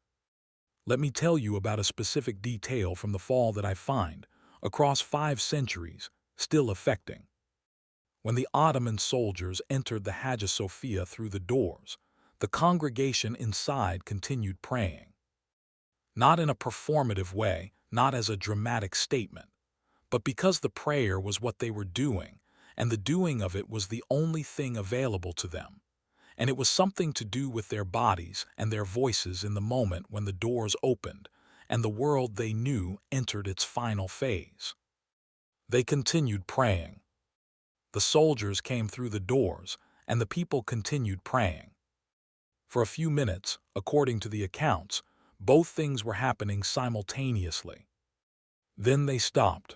Let me tell you about a specific detail from the fall that I find, across 5 centuries, still affecting. When the Ottoman soldiers entered the Hagia Sophia through the doors, the congregation inside continued praying. Not in a performative way, not as a dramatic statement, but because the prayer was what they were doing, and the doing of it was the only thing available to them. And it was something to do with their bodies and their voices in the moment when the doors opened, and the world they knew entered its final phase. They continued praying. The soldiers came through the doors, and the people continued praying. For a few minutes, according to the accounts, both things were happening simultaneously. Then they stopped.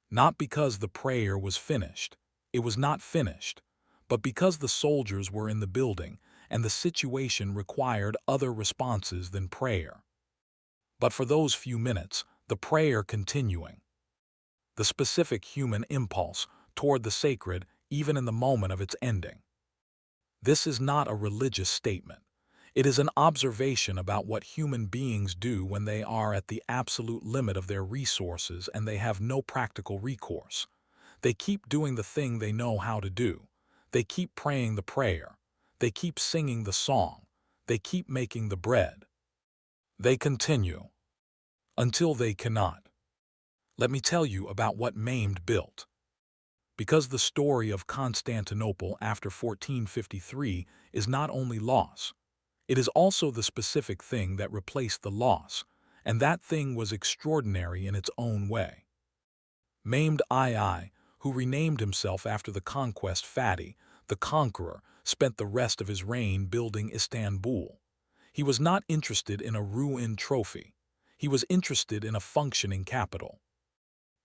Not because the prayer was finished. It was not finished. But because the soldiers were in the building and the situation required other responses than prayer. But for those few minutes, the prayer continuing. The specific human impulse toward the sacred even in the moment of its ending. This is not a religious statement. It is an observation about what human beings do when they are at the absolute limit of their resources and they have no practical recourse. They keep doing the thing they know how to do. They keep praying the prayer. They keep singing the song. They keep making the bread. They continue until they cannot. Let me tell you about what Maimed built. Because the story of Constantinople after 1453 is not only loss, it is also the specific thing that replaced the loss, and that thing was extraordinary in its own way. Maimed II, who renamed himself after the conquest Fatih, the conqueror, spent the rest of his reign building Istanbul. He was not interested in a ruined trophy. He was interested in a functioning capital.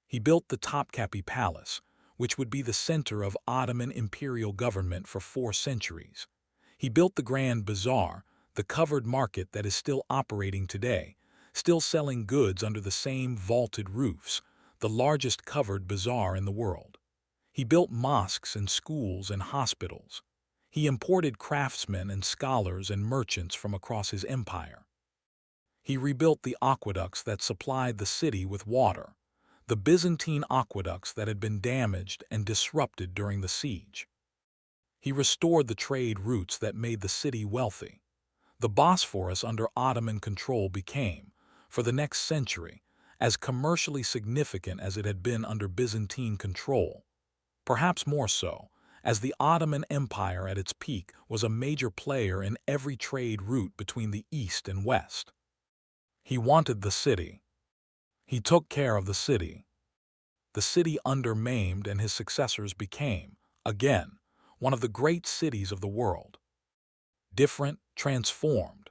He built the Topkapi Palace, which would be the center of Ottoman imperial government for 4 centuries. He built the Grand Bazaar, the covered market that is still operating today, still selling goods under the same vaulted roofs, the largest covered bazaar in the world. He built mosques and schools and hospitals. He imported craftsmen and scholars and merchants from across his empire. He rebuilt the aqueducts that supplied the city with water, the Byzantine aqueducts that had been damaged and disrupted during the siege. He restored the trade routes that made the city wealthy. The Bosphorus under Ottoman control became, for the next century, as commercially significant as it had been under Byzantine control. Perhaps more so, as the Ottoman Empire at its peak was a major player in every trade route between the East and West. He wanted the city. He took care of the city. The city under Maimed and his successors became, again, one of the great cities of the world. Different, transformed,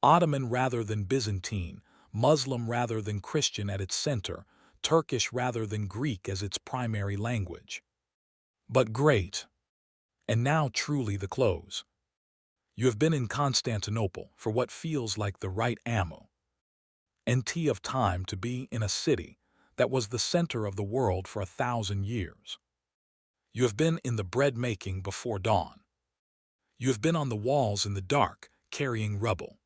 Ottoman rather than Byzantine, Muslim rather than Christian at its center, Turkish rather than Greek as its primary language. But great. And now truly the close. You have been in Constantinople for what feels like the right nt of time to be in a city that was the center of the world for 1,000 years. You have been in the bread making before dawn. You have been on the walls in the dark, carrying rubble.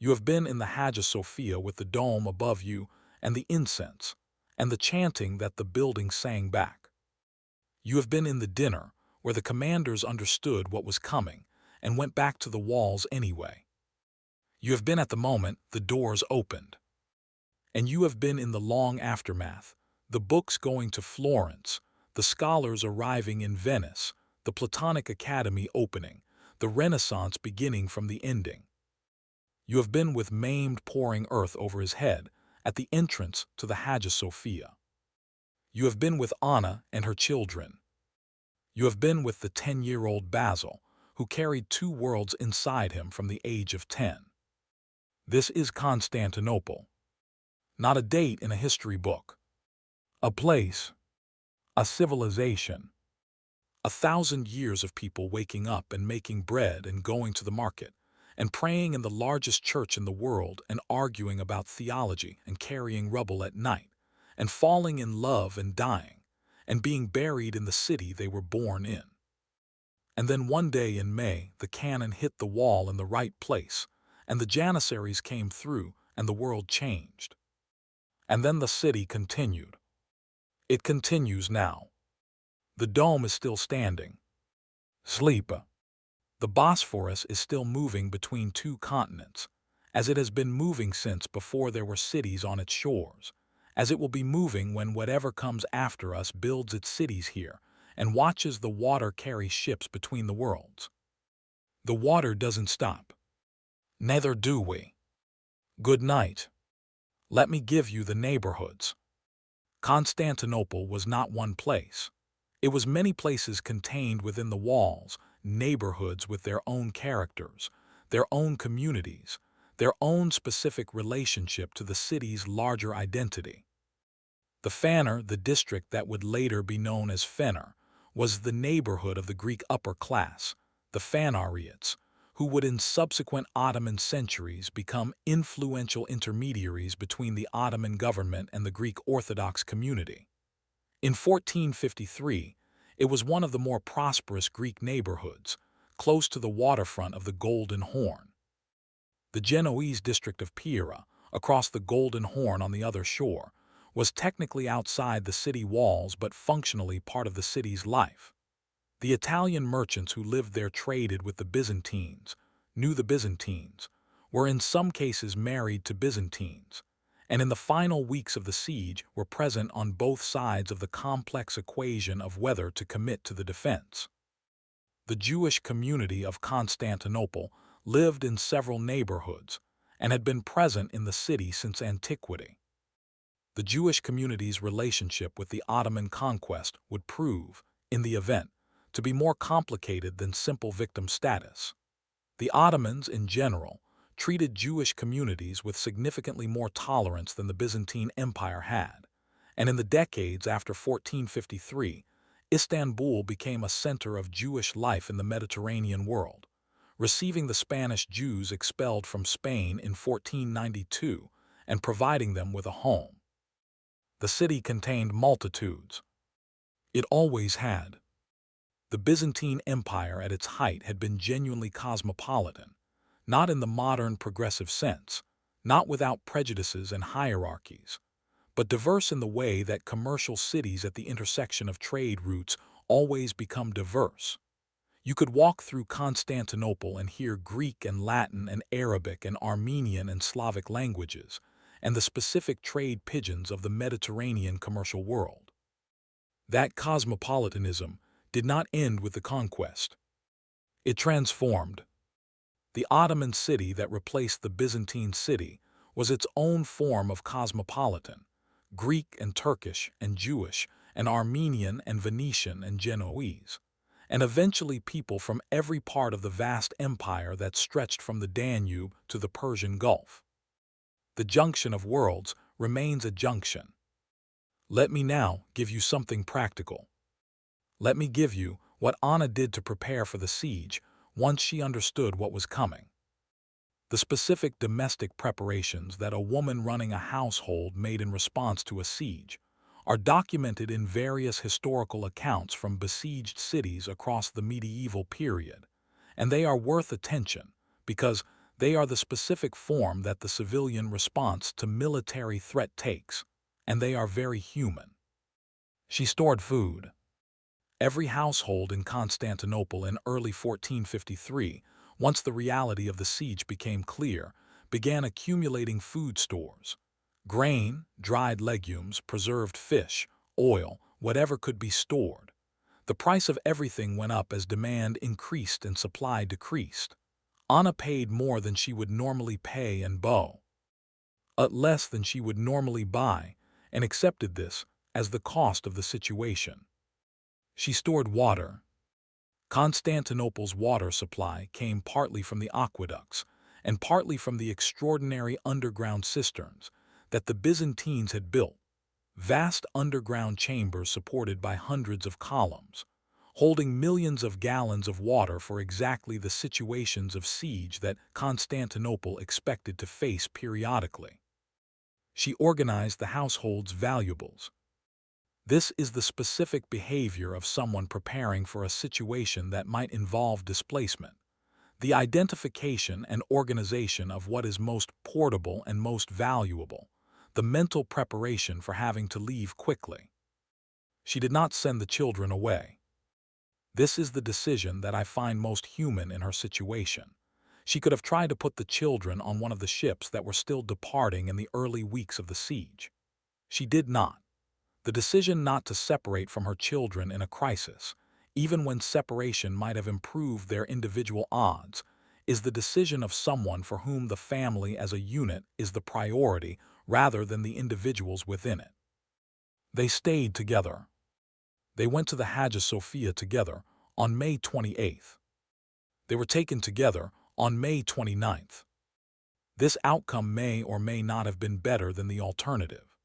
You have been in the Hagia Sophia with the dome above you and the incense, and the chanting that the building sang back. You have been in the dinner, where the commanders understood what was coming and went back to the walls anyway. You have been at the moment the doors opened. And you have been in the long aftermath, the books going to Florence, the scholars arriving in Venice, the Platonic Academy opening, the Renaissance beginning from the ending. You have been with Maimed pouring earth over his head at the entrance to the Hagia Sophia. You have been with Anna and her children. You have been with the 10-year-old Basil, who carried 2 worlds inside him from the age of 10. This is Constantinople. Not a date in a history book. A place. A civilization. 1,000 years of people waking up and making bread and going to the market, and praying in the largest church in the world and arguing about theology and carrying rubble at night, and falling in love and dying, and being buried in the city they were born in. And then one day in May, the cannon hit the wall in the right place, and the Janissaries came through, and the world changed. And then the city continued. It continues now. The dome is still standing. Sleep. The Bosphorus is still moving between 2 continents, as it has been moving since before there were cities on its shores, as it will be moving when whatever comes after us builds its cities here and watches the water carry ships between the worlds. The water doesn't stop. Neither do we. Good night. Let me give you the neighborhoods. Constantinople was not one place. It was many places contained within the walls, neighborhoods with their own characters, their own communities, their own specific relationship to the city's larger identity. The Fanner, the district that would later be known as Fenner, was the neighborhood of the Greek upper class, the Phanariots, who would in subsequent Ottoman centuries become influential intermediaries between the Ottoman government and the Greek Orthodox community. In 1453, it was one of the more prosperous Greek neighborhoods, close to the waterfront of the Golden Horn. The Genoese district of Pira, across the Golden Horn on the other shore, was technically outside the city walls but functionally part of the city's life. The Italian merchants who lived there traded with the Byzantines, knew the Byzantines, were in some cases married to Byzantines, and in the final weeks of the siege were present on both sides of the complex equation of whether to commit to the defense. The Jewish community of Constantinople lived in several neighborhoods and had been present in the city since antiquity. The Jewish community's relationship with the Ottoman conquest would prove, in the event, to be more complicated than simple victim status. The Ottomans, in general, treated Jewish communities with significantly more tolerance than the Byzantine Empire had, and in the decades after 1453, Istanbul became a center of Jewish life in the Mediterranean world, receiving the Spanish Jews expelled from Spain in 1492 and providing them with a home. The city contained multitudes. It always had. The Byzantine Empire at its height had been genuinely cosmopolitan, not in the modern progressive sense, not without prejudices and hierarchies, but diverse in the way that commercial cities at the intersection of trade routes always become diverse. You could walk through Constantinople and hear Greek and Latin and Arabic and Armenian and Slavic languages, and the specific trade pigeons of the Mediterranean commercial world. That cosmopolitanism did not end with the conquest. It transformed. The Ottoman city that replaced the Byzantine city was its own form of cosmopolitan, Greek and Turkish and Jewish and Armenian and Venetian and Genoese, and eventually people from every part of the vast empire that stretched from the Danube to the Persian Gulf. The junction of worlds remains a junction. Let me now give you something practical. Let me give you what Anna did to prepare for the siege once she understood what was coming. The specific domestic preparations that a woman running a household made in response to a siege are documented in various historical accounts from besieged cities across the medieval period, and they are worth attention because they are the specific form that the civilian response to military threat takes, and they are very human. She stored food. Every household in Constantinople in early 1453, once the reality of the siege became clear, began accumulating food stores. Grain, dried legumes, preserved fish, oil, whatever could be stored. The price of everything went up as demand increased and supply decreased. Anna paid more than she would normally pay and less than she would normally buy, and accepted this as the cost of the situation. She stored water. Constantinople's water supply came partly from the aqueducts and partly from the extraordinary underground cisterns that the Byzantines had built, vast underground chambers supported by hundreds of columns, holding millions of gallons of water for exactly the situations of siege that Constantinople expected to face periodically. She organized the household's valuables. This is the specific behavior of someone preparing for a situation that might involve displacement, the identification and organization of what is most portable and most valuable, the mental preparation for having to leave quickly. She did not send the children away. This is the decision that I find most human in her situation. She could have tried to put the children on one of the ships that were still departing in the early weeks of the siege. She did not. The decision not to separate from her children in a crisis, even when separation might have improved their individual odds, is the decision of someone for whom the family as a unit is the priority rather than the individuals within it. They stayed together. They went to the Hagia Sophia together on May 28th. They were taken together on May 29th. This outcome may or may not have been better than the alternative.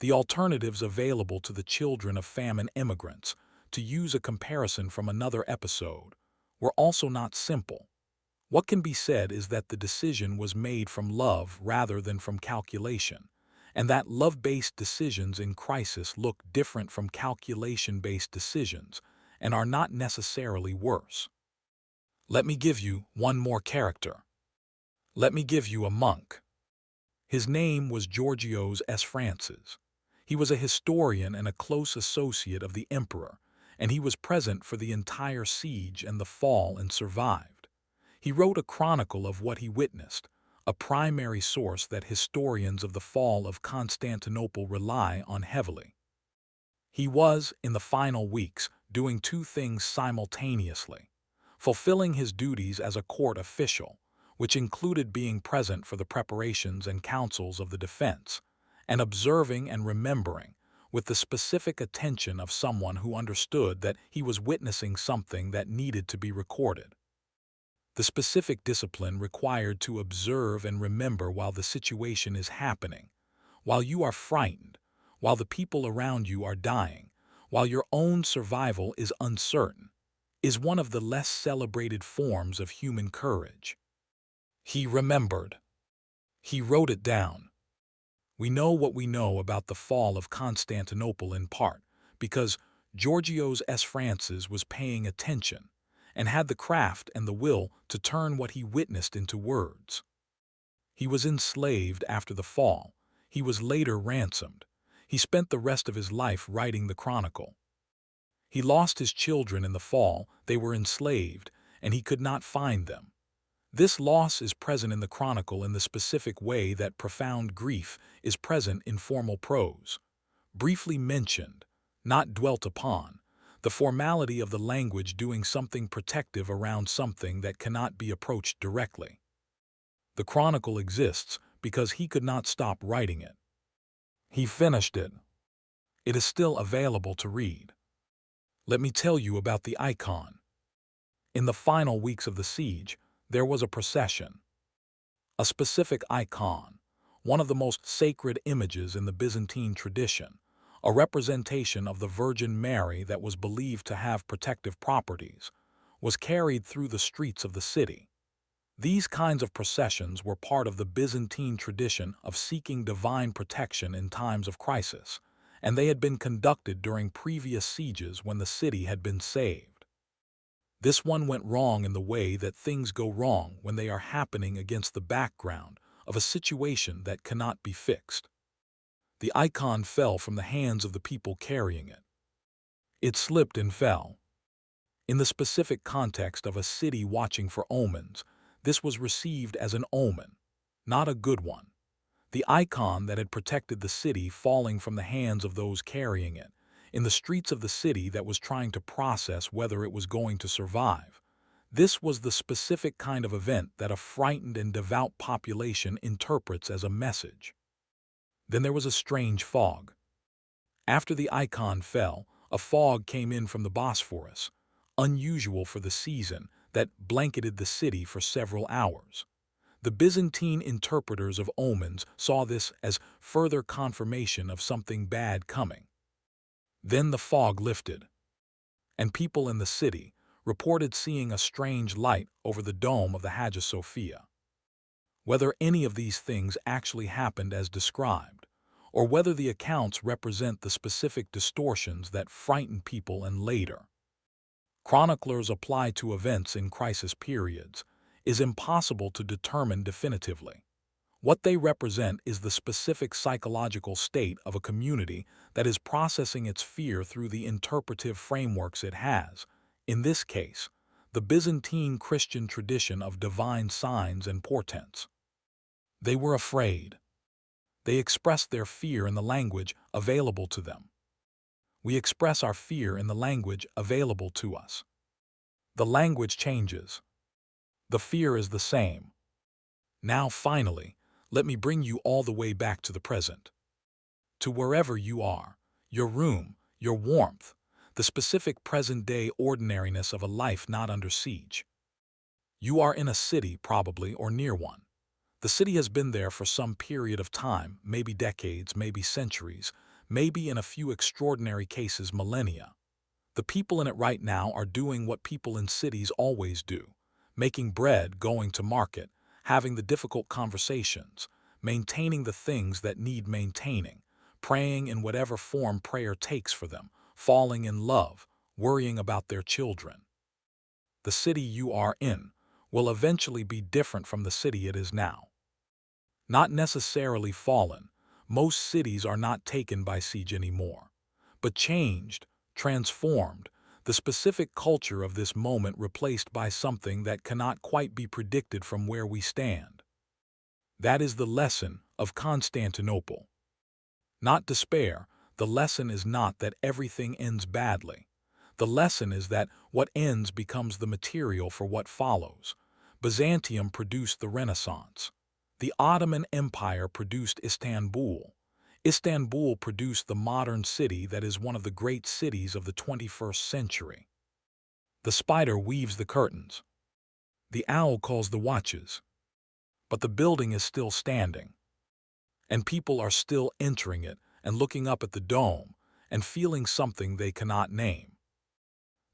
The alternatives available to the children of famine immigrants, to use a comparison from another episode, were also not simple. What can be said is that the decision was made from love rather than from calculation, and that love-based decisions in crisis look different from calculation-based decisions and are not necessarily worse. Let me give you one more character. Let me give you a monk. His name was Georgios S. Francis. He was a historian and a close associate of the emperor, and he was present for the entire siege and the fall and survived. He wrote a chronicle of what he witnessed, a primary source that historians of the fall of Constantinople rely on heavily. He was, in the final weeks, doing two things simultaneously: fulfilling his duties as a court official, which included being present for the preparations and councils of the defense, and observing and remembering, with the specific attention of someone who understood that he was witnessing something that needed to be recorded. The specific discipline required to observe and remember while the situation is happening, while you are frightened, while the people around you are dying, while your own survival is uncertain, is one of the less celebrated forms of human courage. He remembered. He wrote it down. We know what we know about the fall of Constantinople in part because Georgios S. Francis was paying attention and had the craft and the will to turn what he witnessed into words. He was enslaved after the fall. He was later ransomed. He spent the rest of his life writing the chronicle. He lost his children in the fall, they were enslaved, and he could not find them. This loss is present in the chronicle in the specific way that profound grief is present in formal prose. Briefly mentioned, not dwelt upon, the formality of the language doing something protective around something that cannot be approached directly. The chronicle exists because he could not stop writing it. He finished it. It is still available to read. Let me tell you about the icon. In the final weeks of the siege, there was a procession. A specific icon, one of the most sacred images in the Byzantine tradition, a representation of the Virgin Mary that was believed to have protective properties, was carried through the streets of the city. These kinds of processions were part of the Byzantine tradition of seeking divine protection in times of crisis, and they had been conducted during previous sieges when the city had been saved. This one went wrong in the way that things go wrong when they are happening against the background of a situation that cannot be fixed. The icon fell from the hands of the people carrying it. It slipped and fell. In the specific context of a city watching for omens, this was received as an omen, not a good one. The icon that had protected the city falling from the hands of those carrying it, in the streets of the city that was trying to process whether it was going to survive. This was the specific kind of event that a frightened and devout population interprets as a message. Then there was a strange fog. After the icon fell, a fog came in from the Bosphorus, unusual for the season, that blanketed the city for several hours. The Byzantine interpreters of omens saw this as further confirmation of something bad coming. Then the fog lifted, and people in the city reported seeing a strange light over the dome of the Hagia Sophia. Whether any of these things actually happened as described, or whether the accounts represent the specific distortions that frighten people and later chroniclers apply to events in crisis periods, is impossible to determine definitively. What they represent is the specific psychological state of a community that is processing its fear through the interpretive frameworks it has, in this case, the Byzantine Christian tradition of divine signs and portents. They were afraid. They expressed their fear in the language available to them. We express our fear in the language available to us. The language changes. The fear is the same. Now, finally, let me bring you all the way back to the present. To wherever you are, your room, your warmth, the specific present-day ordinariness of a life not under siege. You are in a city, probably, or near one. The city has been there for some period of time, maybe decades, maybe centuries, maybe in a few extraordinary cases millennia. The people in it right now are doing what people in cities always do: making bread, going to market, having the difficult conversations, maintaining the things that need maintaining, praying in whatever form prayer takes for them, falling in love, worrying about their children. The city you are in will eventually be different from the city it is now. Not necessarily fallen. Most cities are not taken by siege anymore, but changed, transformed, the specific culture of this moment replaced by something that cannot quite be predicted from where we stand. That is the lesson of Constantinople. Not despair. The lesson is not that everything ends badly. The lesson is that what ends becomes the material for what follows. Byzantium produced the Renaissance. The Ottoman Empire produced Istanbul. Istanbul produced the modern city that is one of the great cities of the 21st century. The spider weaves the curtains. The owl calls the watches. But the building is still standing. And people are still entering it and looking up at the dome and feeling something they cannot name.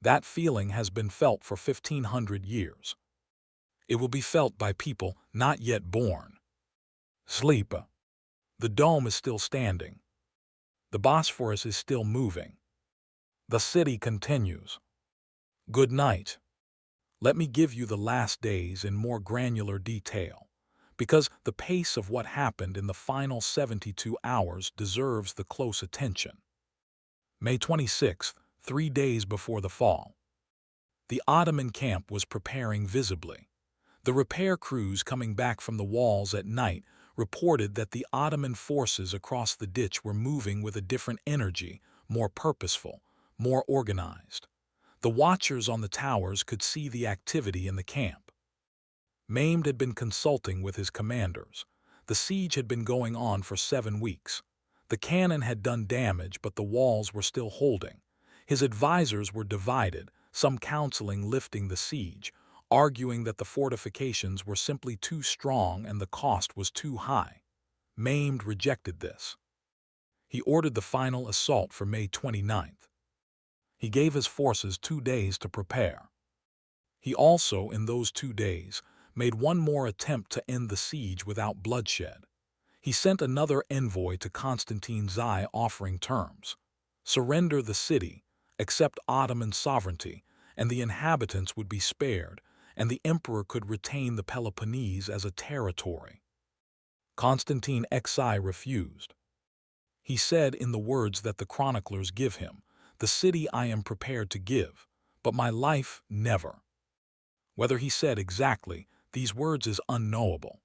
That feeling has been felt for 1,500 years. It will be felt by people not yet born. Sleep. The dome is still standing. The Bosphorus is still moving. The city continues. Good night. Let me give you the last days in more granular detail, because the pace of what happened in the final 72 hours deserves the close attention. May 26th, 3 days before the fall. The Ottoman camp was preparing visibly. The repair crews coming back from the walls at night reported that the Ottoman forces across the ditch were moving with a different energy, more purposeful, more organized. The watchers on the towers could see the activity in the camp. Mehmed had been consulting with his commanders. The siege had been going on for 7 weeks. The cannon had done damage, but the walls were still holding. His advisors were divided, some counseling lifting the siege, arguing that the fortifications were simply too strong and the cost was too high. Mehmed rejected this. He ordered the final assault for May 29th. He gave his forces 2 days to prepare. He also, in those 2 days, made one more attempt to end the siege without bloodshed. He sent another envoy to Constantine Zai offering terms: surrender the city, accept Ottoman sovereignty, and the inhabitants would be spared, and the emperor could retain the Peloponnese as a territory. Constantine Xi refused. He said in the words that the chroniclers give him, "The city I am prepared to give, but my life never." Whether he said exactly these words is unknowable.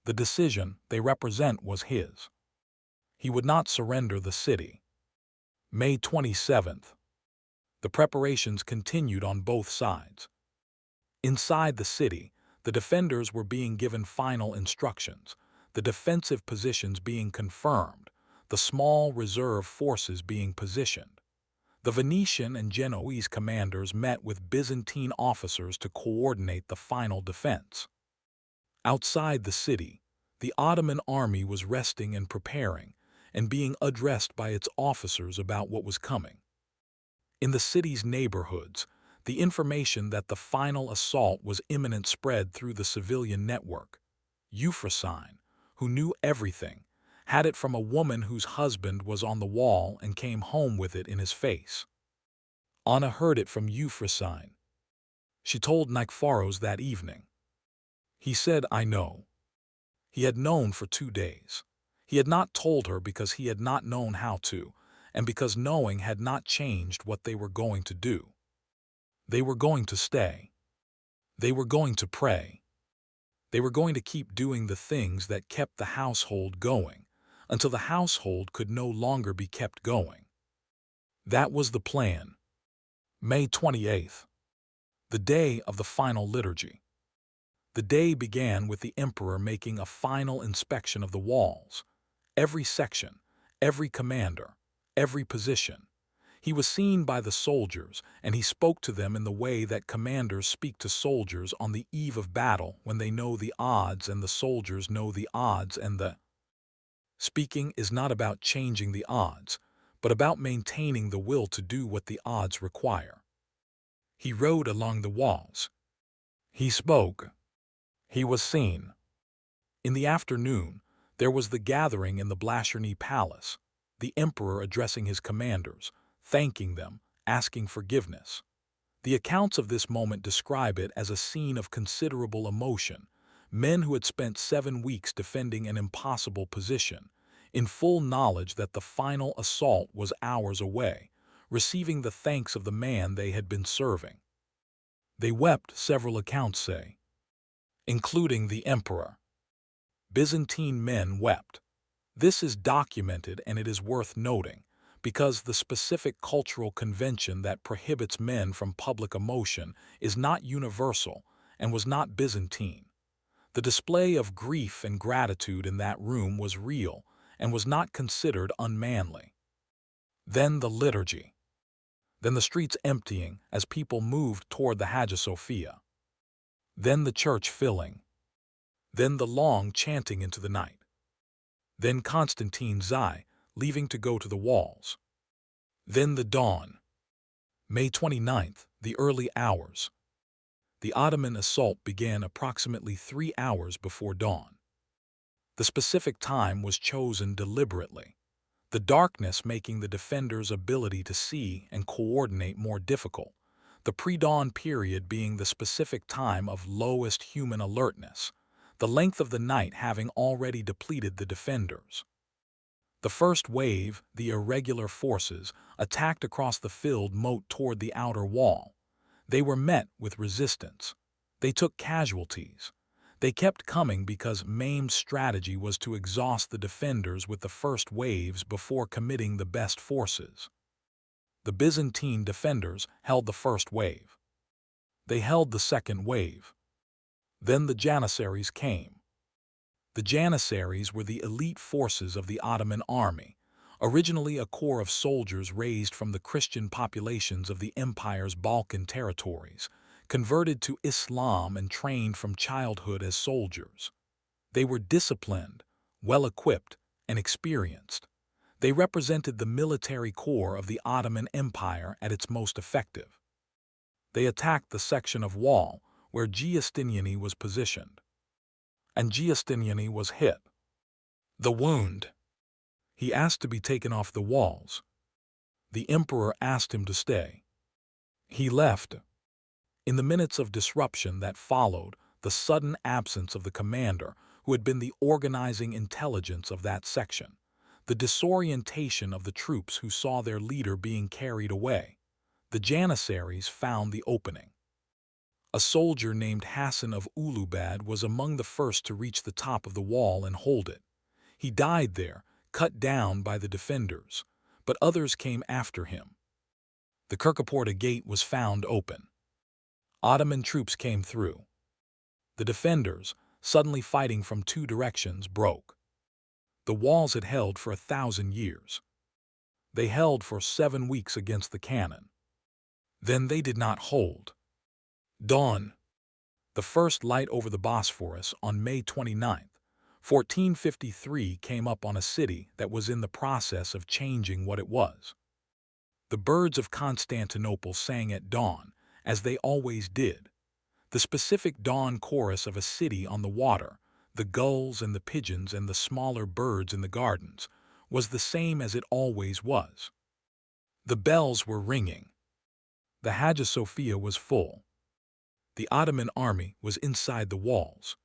The decision they represent was his. He would not surrender the city. May 27th. The preparations continued on both sides. Inside the city, the defenders were being given final instructions, the defensive positions being confirmed, the small reserve forces being positioned. The Venetian and Genoese commanders met with Byzantine officers to coordinate the final defense. Outside the city, the Ottoman army was resting and preparing, and being addressed by its officers about what was coming. In the city's neighborhoods, the information that the final assault was imminent spread through the civilian network. Euphrosyne, who knew everything, had it from a woman whose husband was on the wall and came home with it in his face. Anna heard it from Euphrosyne. She told Nikephoros that evening. He said, "I know." He had known for 2 days. He had not told her because he had not known how to, and because knowing had not changed what they were going to do. They were going to stay. They were going to pray. They were going to keep doing the things that kept the household going, until the household could no longer be kept going. That was the plan. May 28th. The day of the final liturgy. The day began with the emperor making a final inspection of the walls, every section, every commander, every position. He was seen by the soldiers, and he spoke to them in the way that commanders speak to soldiers on the eve of battle when they know the odds and the soldiers know the odds and the Speaking is not about changing the odds, but about maintaining the will to do what the odds require. He rode along the walls. He spoke. He was seen. In the afternoon, there was the gathering in the Blasharny Palace, the emperor addressing his commanders, thanking them, asking forgiveness. The accounts of this moment describe it as a scene of considerable emotion, men who had spent 7 weeks defending an impossible position, in full knowledge that the final assault was hours away, receiving the thanks of the man they had been serving. They wept, several accounts say, including the emperor. Byzantine men wept. This is documented, and it is worth noting, because the specific cultural convention that prohibits men from public emotion is not universal and was not Byzantine. The display of grief and gratitude in that room was real and was not considered unmanly. Then the liturgy. Then the streets emptying as people moved toward the Hagia Sophia. Then the church filling. Then the long chanting into the night. Then Constantine Zai leaving to go to the walls. Then the dawn. May 29th, the early hours. The Ottoman assault began approximately 3 hours before dawn. The specific time was chosen deliberately, the darkness making the defenders' ability to see and coordinate more difficult, the pre-dawn period being the specific time of lowest human alertness, the length of the night having already depleted the defenders. The first wave, the irregular forces, attacked across the filled moat toward the outer wall. They were met with resistance. They took casualties. They kept coming because Mehmed's strategy was to exhaust the defenders with the first waves before committing the best forces. The Byzantine defenders held the first wave. They held the second wave. Then the Janissaries came. The Janissaries were the elite forces of the Ottoman army, originally a corps of soldiers raised from the Christian populations of the empire's Balkan territories, converted to Islam and trained from childhood as soldiers. They were disciplined, well-equipped, and experienced. They represented the military core of the Ottoman Empire at its most effective. They attacked the section of wall where Giustiniani was positioned. And Giustiniani was hit. The wound. He asked to be taken off the walls. The emperor asked him to stay. He left. In the minutes of disruption that followed, the sudden absence of the commander, who had been the organizing intelligence of that section, the disorientation of the troops who saw their leader being carried away, the Janissaries found the opening. A soldier named Hassan of Ulubad was among the first to reach the top of the wall and hold it. He died there, cut down by the defenders, but others came after him. The Kirkaporta gate was found open. Ottoman troops came through. The defenders, suddenly fighting from 2 directions, broke. The walls had held for 1,000 years. They held for 7 weeks against the cannon. Then they did not hold. Dawn. The first light over the Bosphorus on May 29, 1453 came up on a city that was in the process of changing what it was. The birds of Constantinople sang at dawn, as they always did. The specific dawn chorus of a city on the water, the gulls and the pigeons and the smaller birds in the gardens, was the same as it always was. The bells were ringing. The Hagia Sophia was full. The Ottoman army was inside the walls.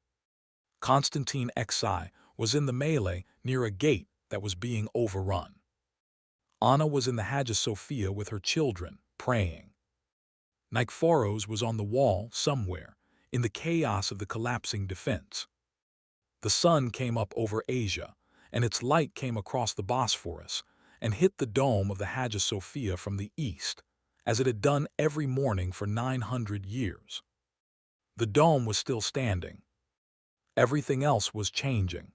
Constantine Xi was in the melee near a gate that was being overrun. Anna was in the Hagia Sophia with her children, praying. Nikephoros was on the wall somewhere, in the chaos of the collapsing defense. The sun came up over Asia, and its light came across the Bosphorus and hit the dome of the Hagia Sophia from the east, as it had done every morning for 900 years. The dome was still standing. Everything else was changing.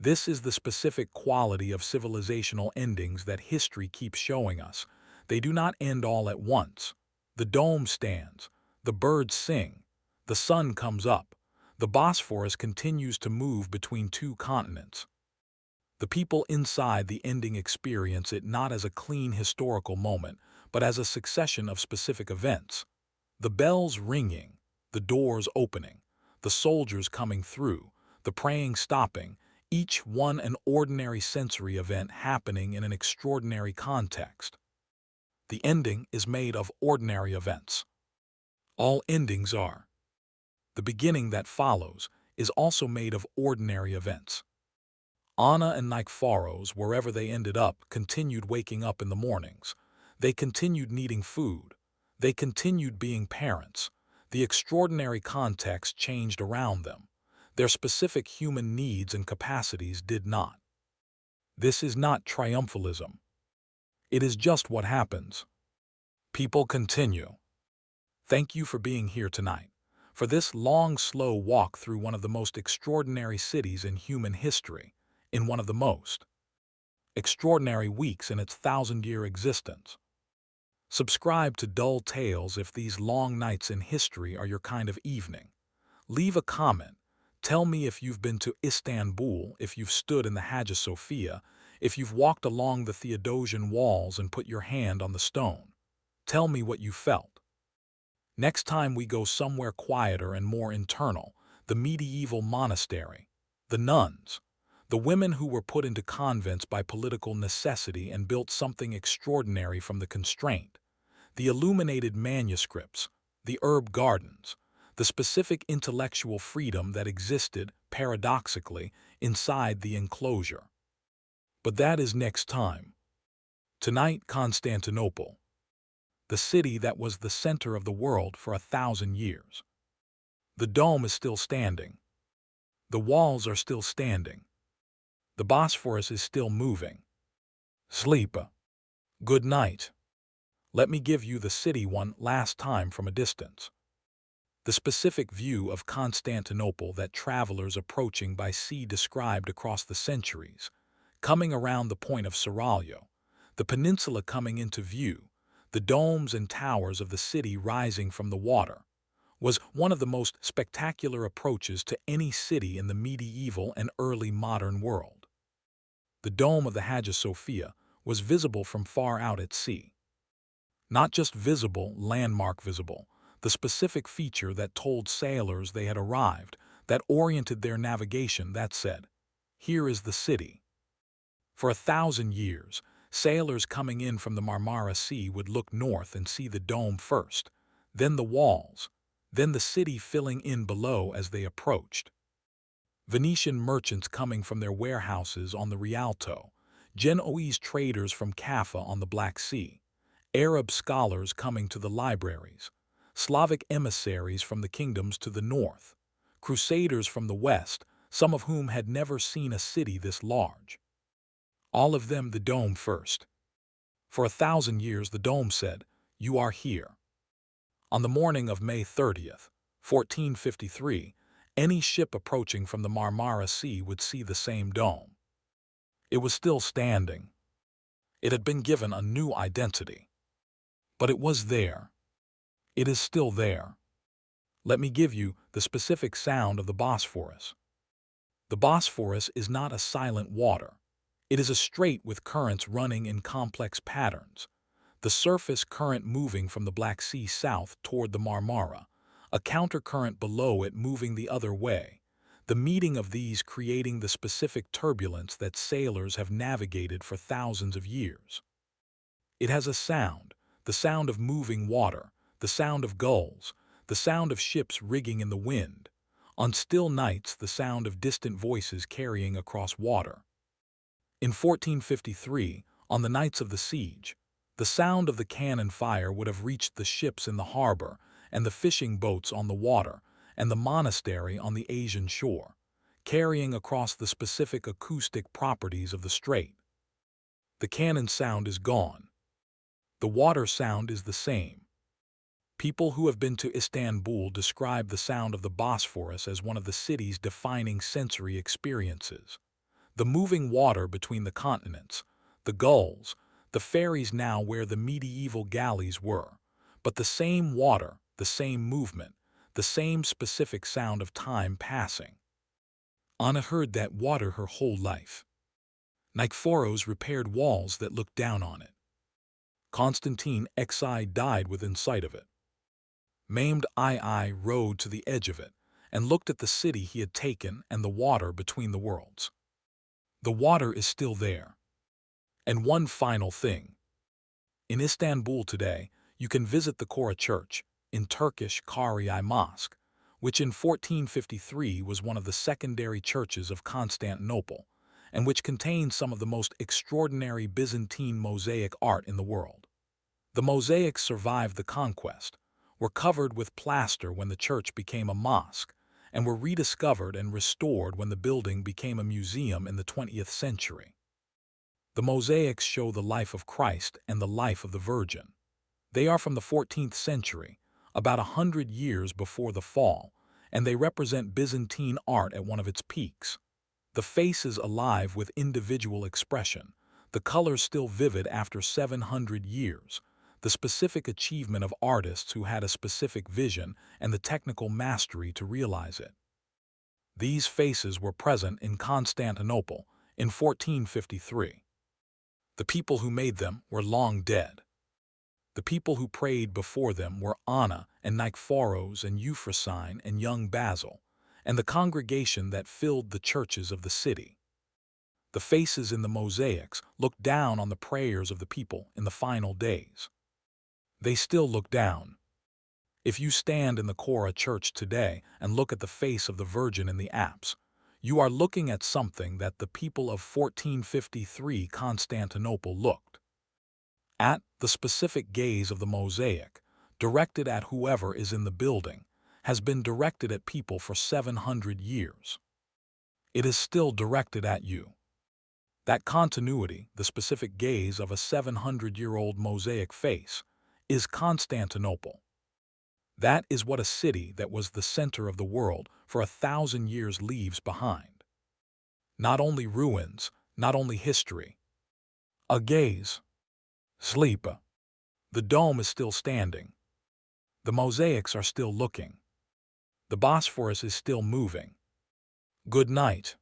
This is the specific quality of civilizational endings that history keeps showing us. They do not end all at once. The dome stands, the birds sing, the sun comes up, the Bosphorus continues to move between 2 continents. The people inside the ending experience it not as a clean historical moment, but as a succession of specific events. The bells ringing, the doors opening, the soldiers coming through, the praying stopping, each one an ordinary sensory event happening in an extraordinary context. The ending is made of ordinary events. All endings are. The beginning that follows is also made of ordinary events. Anna and Nikephoros, wherever they ended up, continued waking up in the mornings. They continued needing food. They continued being parents. The extraordinary context changed around them. Their specific human needs and capacities did not. This is not triumphalism. It is just what happens. People continue. Thank you for being here tonight, for this long, slow walk through one of the most extraordinary cities in human history, in one of the most extraordinary weeks in its thousand-year existence. Subscribe to Dull Tales if these long nights in history are your kind of evening. Leave a comment. Tell me if you've been to Istanbul, if you've stood in the Hagia Sophia, if you've walked along the Theodosian walls and put your hand on the stone. Tell me what you felt. Next time we go somewhere quieter and more internal, the medieval monastery, the nuns, the women who were put into convents by political necessity and built something extraordinary from the constraint, the illuminated manuscripts, the herb gardens, the specific intellectual freedom that existed, paradoxically, inside the enclosure. But that is next time. Tonight, Constantinople, the city that was the center of the world for 1,000 years. The dome is still standing. The walls are still standing. The Bosphorus is still moving. Sleep. Good night. Let me give you the city one last time from a distance. The specific view of Constantinople that travelers approaching by sea described across the centuries, coming around the point of Seraglio, the peninsula coming into view, the domes and towers of the city rising from the water, was one of the most spectacular approaches to any city in the medieval and early modern world. The dome of the Hagia Sophia was visible from far out at sea. Not just visible, landmark visible, the specific feature that told sailors they had arrived, that oriented their navigation, that said, "Here is the city." For 1,000 years, sailors coming in from the Marmara Sea would look north and see the dome first, then the walls, then the city filling in below as they approached. Venetian merchants coming from their warehouses on the Rialto, Genoese traders from Kaffa on the Black Sea, Arab scholars coming to the libraries, Slavic emissaries from the kingdoms to the north, crusaders from the west, some of whom had never seen a city this large. All of them the dome first. For 1,000 years the dome said, "You are here." On the morning of May 30th, 1453, any ship approaching from the Marmara Sea would see the same dome. It was still standing. It had been given a new identity. But it was there. It is still there. Let me give you the specific sound of the Bosphorus. The Bosphorus is not a silent water. It is a strait with currents running in complex patterns. The surface current moving from the Black Sea south toward the Marmara, a countercurrent below it moving the other way, the meeting of these creating the specific turbulence that sailors have navigated for thousands of years. It has a sound, the sound of moving water, the sound of gulls, the sound of ships rigging in the wind, on still nights the sound of distant voices carrying across water. In 1453, on the nights of the siege, the sound of the cannon fire would have reached the ships in the harbor and the fishing boats on the water and the monastery on the Asian shore, carrying across the specific acoustic properties of the strait. The cannon sound is gone. The water sound is the same. People who have been to Istanbul describe the sound of the Bosphorus as one of the city's defining sensory experiences. The moving water between the continents, the gulls, the ferries now where the medieval galleys were, but the same water, the same movement, the same specific sound of time passing. Anna heard that water her whole life. Nikephoros repaired walls that looked down on it. Constantine XI died within sight of it. Maimed II rode to the edge of it and looked at the city he had taken and the water between the worlds. The water is still there. And one final thing. In Istanbul today, you can visit the Kora Church, in Turkish Kari Mosque, which in 1453 was one of the secondary churches of Constantinople, and which contains some of the most extraordinary Byzantine mosaic art in the world. The mosaics survived the conquest, were covered with plaster when the church became a mosque, and were rediscovered and restored when the building became a museum in the 20th century. The mosaics show the life of Christ and the life of the Virgin. They are from the 14th century, about 100 years before the fall, and they represent Byzantine art at one of its peaks. The face is alive with individual expression, the colors still vivid after 700 years, the specific achievement of artists who had a specific vision and the technical mastery to realize it. These faces were present in Constantinople in 1453. The people who made them were long dead. The people who prayed before them were Anna and Nikephoros and Euphrosyne and young Basil, and the congregation that filled the churches of the city. The faces in the mosaics looked down on the prayers of the people in the final days. They still look down. If you stand in the Kora Church today and look at the face of the Virgin in the apse, you are looking at something that the people of 1453 Constantinople looked at. The specific gaze of the mosaic, directed at whoever is in the building, has been directed at people for 700 years. It is still directed at you. That continuity, the specific gaze of a 700-year-old mosaic face, is Constantinople. That is what a city that was the center of the world for 1,000 years leaves behind. Not only ruins, not only history. A gaze. Sleep. The dome is still standing. The mosaics are still looking. The Bosphorus is still moving. Good night.